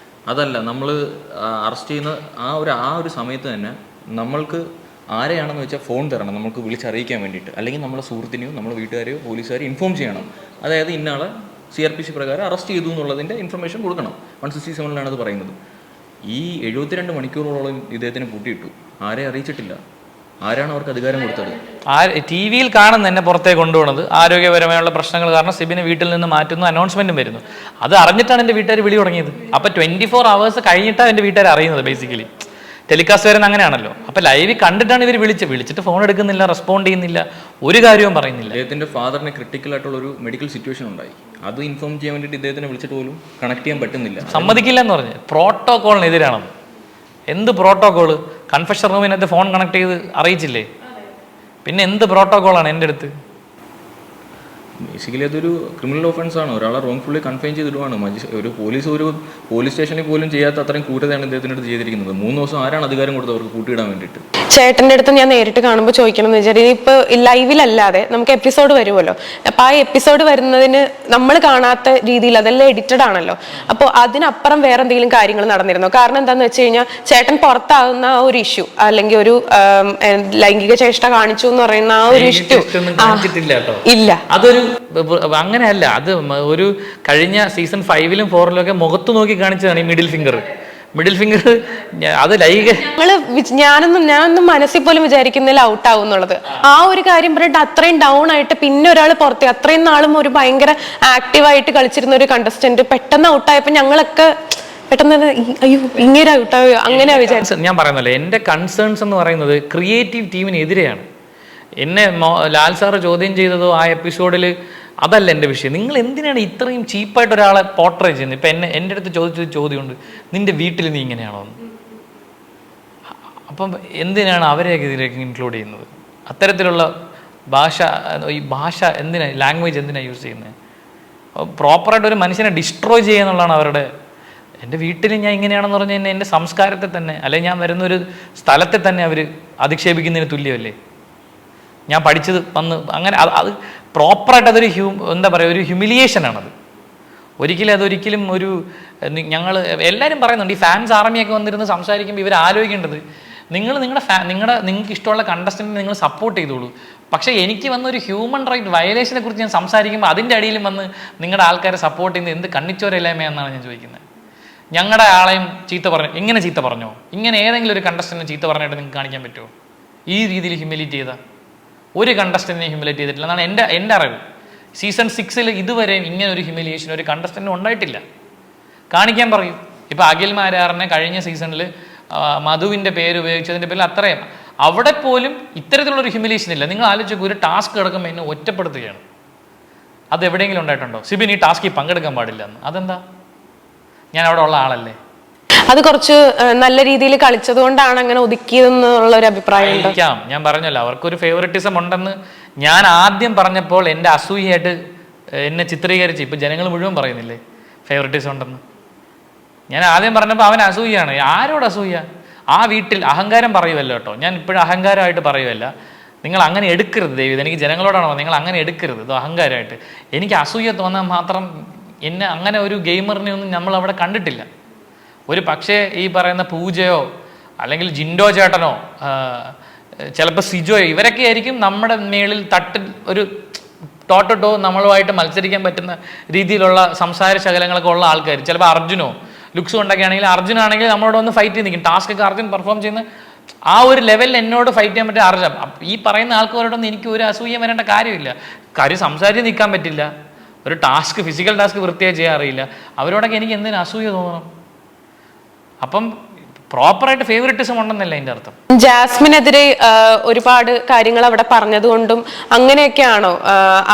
അതല്ല നമ്മൾ അറസ്റ്റ് ചെയ്യുന്ന ആ ഒരു സമയത്ത് തന്നെ നമ്മൾക്ക് ആരെയാണെന്ന് വെച്ചാൽ ഫോൺ തരണം, നമുക്ക് വിളിച്ചറിയിക്കാൻ വേണ്ടിയിട്ട്. അല്ലെങ്കിൽ നമ്മളെ സുഹൃത്തിനെയോ നമ്മളെ വീട്ടുകാരെയോ പോലീസുകാരെയോ ഇൻഫോം ചെയ്യണം. അതായത് ഇന്നാളെ CRPC പ്രകാരം അറസ്റ്റ് ചെയ്തു എന്നുള്ളതിൻ്റെ ഇൻഫർമേഷൻ കൊടുക്കണം. 167 അത് പറയുന്നത്. ഈ 72 മണിക്കൂറോളം ഇദ്ദേഹത്തിന് പൂട്ടിയിട്ടു. ആരെ അറിയിച്ചിട്ടില്ല. ആരാണ് അവർക്ക് അധികാരം കൊടുത്തത്? TV-യിൽ കാണുന്ന എന്നെ പുറത്തേക്ക് കൊണ്ടുപോകുന്നത് ആരോഗ്യപരമായുള്ള പ്രശ്നങ്ങൾ കാരണം സിബിനെ വീട്ടിൽ നിന്ന് മാറ്റുന്നു, അനൗൺസ്മെന്റും വരുന്നു. അത് അറിഞ്ഞിട്ടാണ് എൻ്റെ വീട്ടുകാർ വിളി തുടങ്ങിയത്. അപ്പോൾ 24 hours കഴിഞ്ഞിട്ടാണ് എൻ്റെ വീട്ടുകാർ അറിയുന്നത്. ബേസിക്കലി ടെലികാസ്റ്റ് വരുന്ന അങ്ങനെയാണല്ലോ. അപ്പോൾ ലൈവ് കണ്ടിട്ടാണ് ഇവർ വിളിച്ചിട്ട് ഫോൺ എടുക്കുന്നില്ല, റെസ്പോണ്ട് ചെയ്യുന്നില്ല, ഒരു കാര്യവും പറയുന്നില്ല. ഇദ്ദേഹത്തിൻ്റെ ഫാദറിന് ക്രിട്ടിക്കൽ ആയിട്ടുള്ള ഒരു മെഡിക്കൽ സിറ്റുവേഷൻ ഉണ്ടായി. അത് ഇൻഫോം ചെയ്യാൻ വേണ്ടിയിട്ട് ഇദ്ദേഹത്തിനെ വിളിച്ചിട്ട് പോലും കണക്ട് ചെയ്യാൻ പറ്റുന്നില്ല, സമ്മതിക്കില്ല എന്ന് പറഞ്ഞ്. പ്രോട്ടോകോളിനെതിരാണെന്ന്. എന്ത് പ്രോട്ടോകോള്? കൺഫെഷൻ റൂമിനകത്ത് ഫോൺ കണക്ട് ചെയ്ത് അറിയിച്ചില്ലേ? പിന്നെ എന്ത് പ്രോട്ടോകോളാണ് എൻ്റെ അടുത്ത്? ബേസിക്കലി അതൊരു ക്രിമിനൽ ഓഫൻസ് ആണ്. ഒരാളെ റോങ്ഫുള്ളി കൺഫൈൻ ചെയ്തിടുവാണ്. ഒരു പോലീസ് സ്റ്റേഷനിൽ പോലും ചെയ്യാത്ത അത്രയും ക്രൂരതയാണ് ഇദ്ദേഹത്തിൻ്റെ അടുത്ത് ചെയ്തിരിക്കുന്നത്. 3 ദിവസം ആരാണ് അധികാരം കൊടുത്തത് അവർക്ക് കൂട്ടിയിടാൻ വേണ്ടിയിട്ട്? ചേട്ടൻ്റെ അടുത്ത് ഞാൻ നേരിട്ട് കാണുമ്പോൾ ചോദിക്കണം എന്ന് വെച്ചാൽ, ഇനിയിപ്പോൾ ലൈവിലല്ലാതെ നമുക്ക് എപ്പിസോഡ് വരുമല്ലോ. അപ്പോൾ ആ എപ്പിസോഡ് വരുന്നതിന് നമ്മൾ കാണാത്ത രീതിയിൽ അതെല്ലാം എഡിറ്റഡ് ആണല്ലോ. അപ്പോൾ അതിനപ്പുറം വേറെ എന്തെങ്കിലും കാര്യങ്ങൾ നടന്നിരുന്നോ? കാരണം എന്താണെന്ന് വെച്ച് കഴിഞ്ഞാൽ ചേട്ടൻ പുറത്താകുന്ന ആ ഒരു ഇഷ്യൂ, അല്ലെങ്കിൽ ഒരു ലൈംഗിക ചേഷ്ട കാണിച്ചു എന്ന് പറയുന്ന ആ ഒരു ഇഷ്യൂ ഇല്ല. അതൊരു അങ്ങനെയല്ല. അത് ഒരു കഴിഞ്ഞ സീസൺ 5-ലും 4-ലും ഒക്കെ മുഖത്ത് നോക്കി കാണിച്ചതാണ് ഈ മിഡിൽ ഫിംഗർ. അത് ഞാനൊന്നും മനസ്സിൽ പോലും വിചാരിക്കുന്നില്ല ഔട്ട് ആവും എന്നുള്ളത്. ആ ഒരു കാര്യം പറഞ്ഞിട്ട് അത്രയും ഡൗൺ ആയിട്ട് പിന്നെ ഒരാൾ പുറത്ത്, അത്രയും നാളും ഒരു ഭയങ്കര ആക്റ്റീവായിട്ട് കളിച്ചിരുന്ന ഒരു കണ്ടസ്റ്റന്റ് പെട്ടെന്ന് ഔട്ടായപ്പോ ഞങ്ങളൊക്കെ പെട്ടെന്ന് അയ്യോ ഇങ്ങനെ ഔട്ടാവുക അങ്ങനെയാ വിചാരിച്ചത്. ഞാൻ പറയുന്നല്ലേ, എൻ്റെ കൺസേൺസ് എന്ന് പറയുന്നത് ക്രിയേറ്റീവ് ടീമിനെതിരെയാണ്. എന്നെ ലാൽ സാറ് ചോദ്യം ചെയ്തതോ ആ എപ്പിസോഡിൽ അതല്ല എൻ്റെ വിഷയം. നിങ്ങൾ എന്തിനാണ് ഇത്രയും ചീപ്പായിട്ട് ഒരാളെ പോർട്രേ ചെയ്യുന്നത്? ഇപ്പം എൻ്റെ അടുത്ത് ചോദിച്ചൊരു ചോദ്യമുണ്ട്, നിൻ്റെ വീട്ടിൽ നീ ഇങ്ങനെയാണോ എന്ന്. അപ്പം എന്തിനാണ് അവരെയൊക്കെ ഇതിലേക്ക് ഇൻക്ലൂഡ് ചെയ്യുന്നത്? അത്തരത്തിലുള്ള ഈ ഭാഷ എന്തിനാണ്, ലാംഗ്വേജ് എന്തിനാണ് യൂസ് ചെയ്യുന്നത്? പ്രോപ്പറായിട്ട് ഒരു മനുഷ്യനെ ഡിസ്ട്രോയ് ചെയ്യുക എന്നുള്ളതാണ് അവരുടെ. എൻ്റെ വീട്ടിൽ ഞാൻ ഇങ്ങനെയാണെന്ന് പറഞ്ഞാൽ എൻ്റെ സംസ്കാരത്തെ തന്നെ, അല്ലെങ്കിൽ ഞാൻ വരുന്നൊരു സ്ഥലത്തെ തന്നെ അവർ അധിക്ഷേപിക്കുന്നതിന് തുല്യമല്ലേ? ഞാൻ പഠിച്ചത് വന്ന് അങ്ങനെ അത് പ്രോപ്പറായിട്ട് അതൊരു എന്താ പറയുക, ഒരു ഹ്യൂമിലിയേഷനാണത്. അതൊരിക്കലും ഒരു ഞങ്ങൾ എല്ലാവരും പറയുന്നുണ്ട്, ഈ ഫാൻസ് ആർമിയൊക്കെ വന്നിരുന്ന് സംസാരിക്കുമ്പോൾ ഇവർ ആലോചിക്കേണ്ടത്, നിങ്ങൾക്ക് ഇഷ്ടമുള്ള കണ്ടസ്റ്റൻറ്റിനെ നിങ്ങൾ സപ്പോർട്ട് ചെയ്തോളൂ. പക്ഷേ എനിക്ക് വന്ന ഒരു ഹ്യൂമൻ റൈറ്റ് വയലേഷനെ കുറിച്ച് ഞാൻ സംസാരിക്കുമ്പോൾ അതിൻ്റെ അടിയിലും വന്ന് നിങ്ങളുടെ ആൾക്കാരെ സപ്പോർട്ട് ചെയ്യുന്നത് എന്ത് കണ്ണിച്ചോരയില്ലായ്മ ഞാൻ ചോദിക്കുന്നത്. ഞങ്ങളുടെ ആളെയും ചീത്ത പറഞ്ഞു, ഇങ്ങനെ ചീത്ത പറഞ്ഞോ? ഇങ്ങനെ ഏതെങ്കിലും ഒരു കണ്ടസ്റ്റൻറ്റിനെ ചീത്ത പറഞ്ഞിട്ട് നിങ്ങൾക്ക് കാണിക്കാൻ പറ്റുമോ? ഈ രീതിയിൽ ഹ്യൂമിലേറ്റ് ചെയ്താൽ ഒരു കണ്ടസ്റ്റൻറ്റിനെ ഹ്യൂമിലേറ്റ് ചെയ്തിട്ടില്ല എന്നാണ് എൻ്റെ അറിവ്. സീസൺ 6 ഇതുവരെ ഇങ്ങനെ ഒരു ഹ്യൂമിലിയേഷൻ ഒരു കണ്ടസ്റ്റൻറ്റിന് ഉണ്ടായിട്ടില്ല. കാണിക്കാൻ പറയൂ. ഇപ്പോൾ അഖിൽ മാരാറിനെ കഴിഞ്ഞ സീസണിൽ മധുവിൻ്റെ പേര് ഉപയോഗിച്ചതിൻ്റെ പേരിൽ അത്രയും, അവിടെ പോലും ഇത്തരത്തിലുള്ളൊരു ഹ്യൂമിലിയേഷൻ ഇല്ല. നിങ്ങൾ ആലോചിച്ച് ഒരു ടാസ്ക് കിടക്കുമ്പോൾ എന്നെ ഒറ്റപ്പെടുത്തുകയാണ്. അത് എവിടെയെങ്കിലും ഉണ്ടായിട്ടുണ്ടോ? സിബിൻ ഈ ടാസ്കിൽ പങ്കെടുക്കാൻ പാടില്ല എന്ന്. അതെന്താ? ഞാൻ അവിടെ ഉള്ള ആളല്ലേ? അത് കുറച്ച് നല്ല രീതിയിൽ കളിച്ചത് കൊണ്ടാണ് അങ്ങനെ ഒതുക്കിയതെന്നുള്ള ഒരു അഭിപ്രായം ആയിരിക്കാം. ഞാൻ പറഞ്ഞല്ലോ, അവർക്കൊരു ഫേവറിറ്റിസം ഉണ്ടെന്ന് ഞാൻ ആദ്യം പറഞ്ഞപ്പോൾ എൻ്റെ അസൂയായിട്ട് എന്നെ ചിത്രീകരിച്ച് ഇപ്പം ജനങ്ങൾ മുഴുവൻ പറയുന്നില്ലേ ഫേവറിറ്റിസം ഉണ്ടെന്ന്. ഞാൻ ആദ്യം പറഞ്ഞപ്പോൾ അവൻ അസൂയാണ്. ആരോട് അസൂയ? ആ വീട്ടിൽ അഹങ്കാരം പറയുമല്ലോ കേട്ടോ. ഞാൻ ഇപ്പോഴും അഹങ്കാരമായിട്ട് പറയുമല്ല. നിങ്ങൾ അങ്ങനെ എടുക്കരുത് ദൈവം. എനിക്ക് ജനങ്ങളോടാണോ നിങ്ങൾ അങ്ങനെ എടുക്കരുത്, ഇത് അഹങ്കാരമായിട്ട്. എനിക്ക് അസൂയ തോന്നാൻ മാത്രം എന്നെ അങ്ങനെ ഒരു ഗെയിമറിനെ ഒന്നും നമ്മൾ അവിടെ കണ്ടിട്ടില്ല. ഒരു പക്ഷേ ഈ പറയുന്ന പൂജയോ അല്ലെങ്കിൽ ജിൻഡോ ചേട്ടനോ ചിലപ്പോൾ സിജോയോ ഇവരൊക്കെ ആയിരിക്കും നമ്മുടെ മേളിൽ തട്ടിൽ ഒരു ടോട്ടോ നമ്മളുമായിട്ട് മത്സരിക്കാൻ പറ്റുന്ന രീതിയിലുള്ള സംസാര ശകലങ്ങളൊക്കെ ഉള്ള ആൾക്കാർ. ചിലപ്പോൾ അർജുനോ ലുക്സ് കൊണ്ടൊക്കെ ആണെങ്കിൽ അർജുനാണെങ്കിൽ നമ്മളോട് ഒന്ന് ഫൈറ്റ് ചെയ്ത് നിൽക്കും. ടാസ്ക് ഒക്കെ അർജുൻ പെർഫോം ചെയ്യുന്ന ആ ഒരു ലെവലിൽ എന്നോട് ഫൈറ്റ് ചെയ്യാൻ പറ്റിയ അർജുൻ. ഈ പറയുന്ന ആൾക്കാരോടൊന്നും എനിക്ക് ഒരു അസൂയ വരേണ്ട കാര്യമില്ല. കാര്യം സംസാരിച്ച് നിൽക്കാൻ പറ്റില്ല, ഒരു ടാസ്ക് ഫിസിക്കൽ ടാസ്ക് വൃത്തിയായി ചെയ്യാൻ അറിയില്ല. അവരോടൊക്കെ എനിക്ക് എന്തിനു അസൂയ തോന്നണം? അപ്പം പ്രോപ്പറായിട്ട് ഫേവറിറ്റിസം ഉണ്ടെന്നല്ല അതിൻ്റെ അർത്ഥം. ജാസ്മിനെതിരെ ഒരുപാട് കാര്യങ്ങൾ അവിടെ പറഞ്ഞതുകൊണ്ടും അങ്ങനെയൊക്കെയാണോ,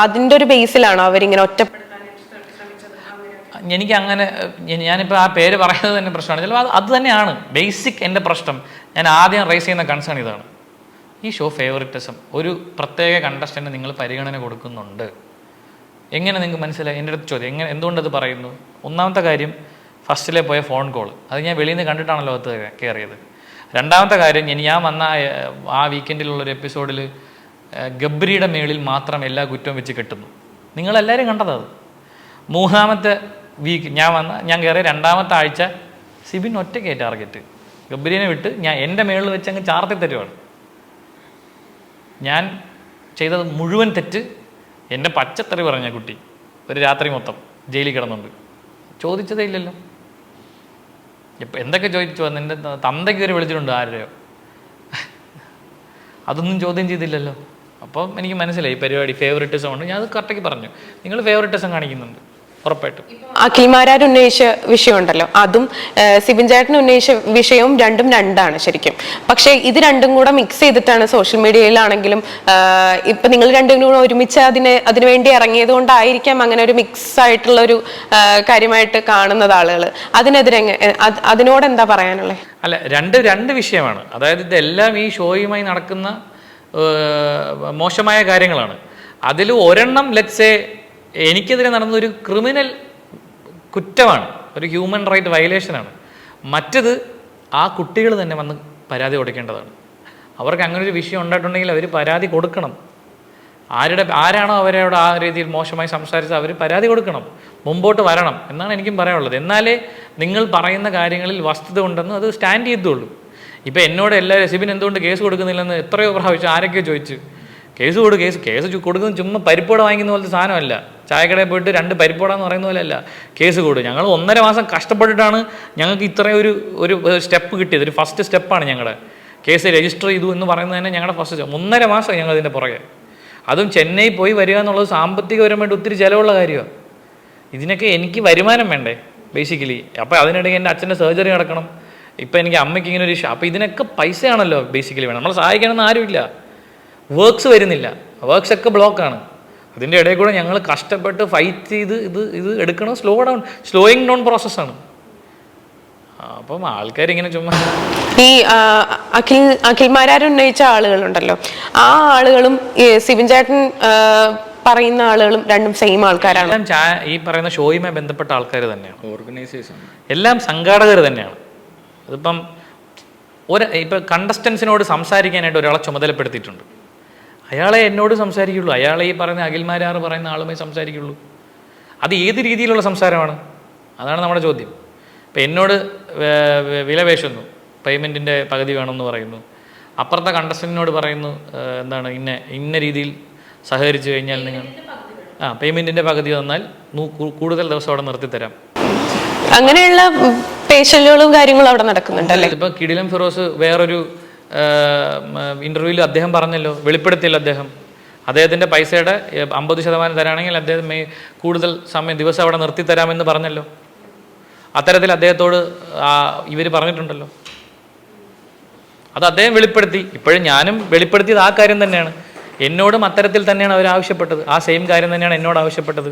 അതിൻ്റെ ഒരു ബേസിലാണോ അവരിങ്ങനെ ഒറ്റപ്പെടുത്താൻ? എനിക്ക് അങ്ങനെ, ഞാനിപ്പോൾ ആ പേര് പറയുന്നത് തന്നെ പ്രശ്നമാണ്. ചിലപ്പോൾ അത് തന്നെയാണ് ബേസിക് എൻ്റെ പ്രശ്നം. ഞാൻ ആദ്യം റേസ് ചെയ്യുന്ന കൺസേൺ ഇതാണ്. ഈ ഷോ ഫേവറിറ്റിസം, ഒരു പ്രത്യേക കണ്ടസ്റ്റൻറ്റ് നിങ്ങൾ പരിഗണന കൊടുക്കുന്നുണ്ട്. എങ്ങനെ നിങ്ങൾക്ക് മനസ്സിലായി? എൻ്റെ അടുത്ത് ചോദ്യം, എന്തുകൊണ്ടത് പറയുന്നു? ഒന്നാമത്തെ കാര്യം, ഫസ്റ്റിലെ പോയ ഫോൺ കോൾ, അത് ഞാൻ വെളിയിൽ നിന്ന് കണ്ടിട്ടാണല്ലോ അകത്ത് കയറിയത്. രണ്ടാമത്തെ കാര്യം, ഞാൻ വന്ന ആ വീക്കെൻഡിലുള്ളൊരു എപ്പിസോഡിൽ ഗബ്രിയുടെ മേളിൽ മാത്രം എല്ലാ കുറ്റവും വെച്ച് കെട്ടുന്നു. നിങ്ങളെല്ലാവരും കണ്ടത്. മൂന്നാമത്തെ വീക്ക് ഞാൻ കയറിയ രണ്ടാമത്തെ ആഴ്ച സിബിൻ ഒറ്റയ്ക്കായി ടാർഗറ്റ്. ഗബ്രീനെ വിട്ട് എൻ്റെ മേളിൽ വെച്ച് അങ്ങ് ചാർത്തി തരുവാണ്. ഞാൻ ചെയ്തത് മുഴുവൻ തെറ്റ്. എൻ്റെ പച്ചത്തറി പറഞ്ഞ കുട്ടി ഒരു രാത്രി മൊത്തം ജയിലിൽ കിടന്നുണ്ട്. ചോദിച്ചതേ ഇല്ലല്ലോ. ഇപ്പം എന്തൊക്കെ ചോദിച്ചു? എൻ്റെ തന്തയ്ക്ക് ഒരു വിളിച്ചിട്ടുണ്ട് ആരെയോ, അതൊന്നും ചോദ്യം ചെയ്തില്ലല്ലോ. അപ്പം എനിക്ക് മനസ്സിലായി പരിപാടി ഫേവറിറ്റിസം ഉണ്ട്. ഞാൻ അത് കറക്റ്റാക്കി പറഞ്ഞു. നിങ്ങൾ ഫേവറിറ്റിസം കാണിക്കുന്നുണ്ട് ഉറപ്പായിട്ടും. അഖിൽമാരാർ ഉന്നയിച്ച വിഷയമുണ്ടല്ലോ, അതും സിബിൻ ചേട്ടൻ ഉന്നയിച്ച വിഷയവും രണ്ടാണ് ശരിക്കും. പക്ഷേ ഇത് രണ്ടും കൂടെ മിക്സ് ചെയ്തിട്ടാണ് സോഷ്യൽ മീഡിയയിലാണെങ്കിലും ഇപ്പൊ നിങ്ങൾ രണ്ടും കൂടെ ഒരുമിച്ച് അതിനുവേണ്ടി ഇറങ്ങിയത് കൊണ്ടായിരിക്കാം അങ്ങനെ ഒരു മിക്സ് ആയിട്ടുള്ള ഒരു കാര്യമായിട്ട് കാണുന്നത് ആളുകൾ. അതിനെതിരെ അതിനോട് എന്താ പറയാനുള്ളത്? അല്ല, രണ്ട് വിഷയമാണ്. അതായത് ഇതെല്ലാം ഈ ഷോയുമായി നടക്കുന്ന മോശമായ കാര്യങ്ങളാണ്. അതിൽ ഒരെണ്ണം ലെറ്റ്സ് എനിക്കെതിരെ നടന്നൊരു ക്രിമിനൽ കുറ്റമാണ്, ഒരു ഹ്യൂമൻ റൈറ്റ് വയലേഷനാണ്. മറ്റത് ആ കുട്ടികൾ തന്നെ വന്ന് പരാതി കൊടുക്കേണ്ടതാണ്. അവർക്ക് അങ്ങനെ ഒരു വിഷയം ഉണ്ടായിട്ടുണ്ടെങ്കിൽ അവർ പരാതി കൊടുക്കണം. ആരാണോ അവരോട് ആ രീതിയിൽ മോശമായി സംസാരിച്ചത് അവർ പരാതി കൊടുക്കണം, മുമ്പോട്ട് വരണം എന്നാണ് എനിക്കും പറയാനുള്ളത്. എന്നാലേ നിങ്ങൾ പറയുന്ന കാര്യങ്ങളിൽ വസ്തുത ഉണ്ടെന്ന് അത് സ്റ്റാൻഡ് ചെയ്തുള്ളൂ. ഇപ്പം എന്നോട് എല്ലാവരും സിബിൻ എന്തുകൊണ്ട് കേസ് കൊടുക്കുന്നില്ലെന്ന് എത്രയോ പ്രാവശ്യം ആരൊക്കെയോ ചോദിച്ചു. കേസ് കൊടുക്കുന്നത് ചുമ്മാ പരിപ്പോട വാങ്ങിക്കുന്ന പോലത്തെ സാധനമല്ല. ചായക്കടയിൽ പോയിട്ട് 2 പരിപ്പോട എന്ന് പറയുന്ന പോലെ അല്ല. കേസ് കൊടുക്കും. ഞങ്ങൾ 1.5 മാസം കഷ്ടപ്പെട്ടിട്ടാണ് ഞങ്ങൾക്ക് ഇത്രയും ഒരു സ്റ്റെപ്പ് കിട്ടിയത്. ഒരു ഫസ്റ്റ് സ്റ്റെപ്പാണ് ഞങ്ങളുടെ കേസ് രജിസ്റ്റർ ചെയ്തു എന്ന് പറയുന്നത് തന്നെ ഞങ്ങളുടെ ഫസ്റ്റ് സ്റ്റെപ്പ്. 1.5 മാസം ഞങ്ങൾ ഇതിൻ്റെ പുറകെ. അതും ചെന്നൈ പോയി വരിക എന്നുള്ളത് സാമ്പത്തികപരമായിട്ട് ഒത്തിരി ചിലവുള്ള കാര്യമാണ്. ഇതിനൊക്കെ എനിക്ക് വരുമാനം വേണ്ടേ ബേസിക്കലി. അപ്പോൾ അതിനിടയ്ക്ക് എൻ്റെ അച്ഛൻ്റെ സർജറി നടക്കണം. ഇപ്പം എനിക്ക് അമ്മയ്ക്ക് ഇങ്ങനെ ഒരു ഇഷ്യൂ. അപ്പോൾ ഇതിനൊക്കെ പൈസയാണല്ലോ ബേസിക്കലി വേണം. നമ്മളെ സഹായിക്കണമെന്ന് ആരുമില്ല. വർക്ക്സ് വരുന്നില്ല, വർക്ക്സ് ഒക്കെ ബ്ലോക്കാണ്. അതിൻ്റെ ഇടയിൽ കൂടെ ഞങ്ങൾ കഷ്ടപ്പെട്ട് ഫൈറ്റ് ചെയ്ത് ഇത് എടുക്കണം. സ്ലോയിങ് ഡൗൺ പ്രോസസ്സാണ്. അപ്പം ആൾക്കാരിങ്ങനെ ചുമ്മാ ഈ അഖിൽമാരാർ ഉന്നയിച്ച ആളുകളുണ്ടല്ലോ, ആ ആളുകളും സിബിൻ ചേട്ടൻ പറയുന്ന ആളുകളും രണ്ടും സെയിം ആൾക്കാരാണ്. ഈ പറയുന്ന ഷോയുമായി ബന്ധപ്പെട്ട ആൾക്കാർ തന്നെയാണ്, ഓർഗനൈസേഴ്സ്, എല്ലാം സംഘാടകർ തന്നെയാണ്. അതിപ്പം ഇപ്പോൾ കണ്ടസ്റ്റൻസിനോട് സംസാരിക്കാനായിട്ട് ഒരാളെ ചുമതലപ്പെടുത്തിയിട്ടുണ്ട്. അയാളെ എന്നോട് സംസാരിക്കുള്ളൂ, അയാളെ ഈ പറയുന്ന അഖിൽമാരാർ പറയുന്ന ആളുമായി സംസാരിക്കുള്ളൂ. അത് ഏത് രീതിയിലുള്ള സംസാരമാണ്? അതാണ് നമ്മുടെ ചോദ്യം. ഇപ്പം എന്നോട് വില പേശുന്നു, പേയ്മെൻറ്റിൻ്റെ പകുതി വേണമെന്ന് പറയുന്നു. അപ്പുറത്തെ കണ്ടസ്റ്റൻറ്റിനോട് പറയുന്നു എന്താണ് ഇന്ന രീതിയിൽ സഹകരിച്ചു കഴിഞ്ഞാൽ നിങ്ങൾ പേയ്മെൻറ്റിൻ്റെ പകുതി തന്നാൽ കൂടുതൽ ദിവസം അവിടെ നിർത്തിത്തരാം. അങ്ങനെയുള്ള പേശലുകളും കാര്യങ്ങളും അവിടെ നടക്കുന്നുണ്ടല്ലേ? ഇപ്പോൾ കിടിലം ഫിറോസ് വേറൊരു ഇൻ്റർവ്യൂവിൽ അദ്ദേഹം പറഞ്ഞല്ലോ, വെളിപ്പെടുത്തിയല്ലോ അദ്ദേഹത്തിൻ്റെ പൈസയുടെ 50% തരാണെങ്കിൽ അദ്ദേഹം കൂടുതൽ സമയം ദിവസം അവിടെ നിർത്തിത്തരാമെന്ന് പറഞ്ഞല്ലോ. അത്തരത്തിൽ അദ്ദേഹത്തോട് ഇവർ പറഞ്ഞിട്ടുണ്ടല്ലോ. അത് അദ്ദേഹം വെളിപ്പെടുത്തി. ഇപ്പോഴും ഞാനും വെളിപ്പെടുത്തിയത് ആ കാര്യം തന്നെയാണ്. എന്നോടും അത്തരത്തിൽ തന്നെയാണ് അവർ ആവശ്യപ്പെട്ടത്. ആ സെയിം കാര്യം തന്നെയാണ് എന്നോട് ആവശ്യപ്പെട്ടത്.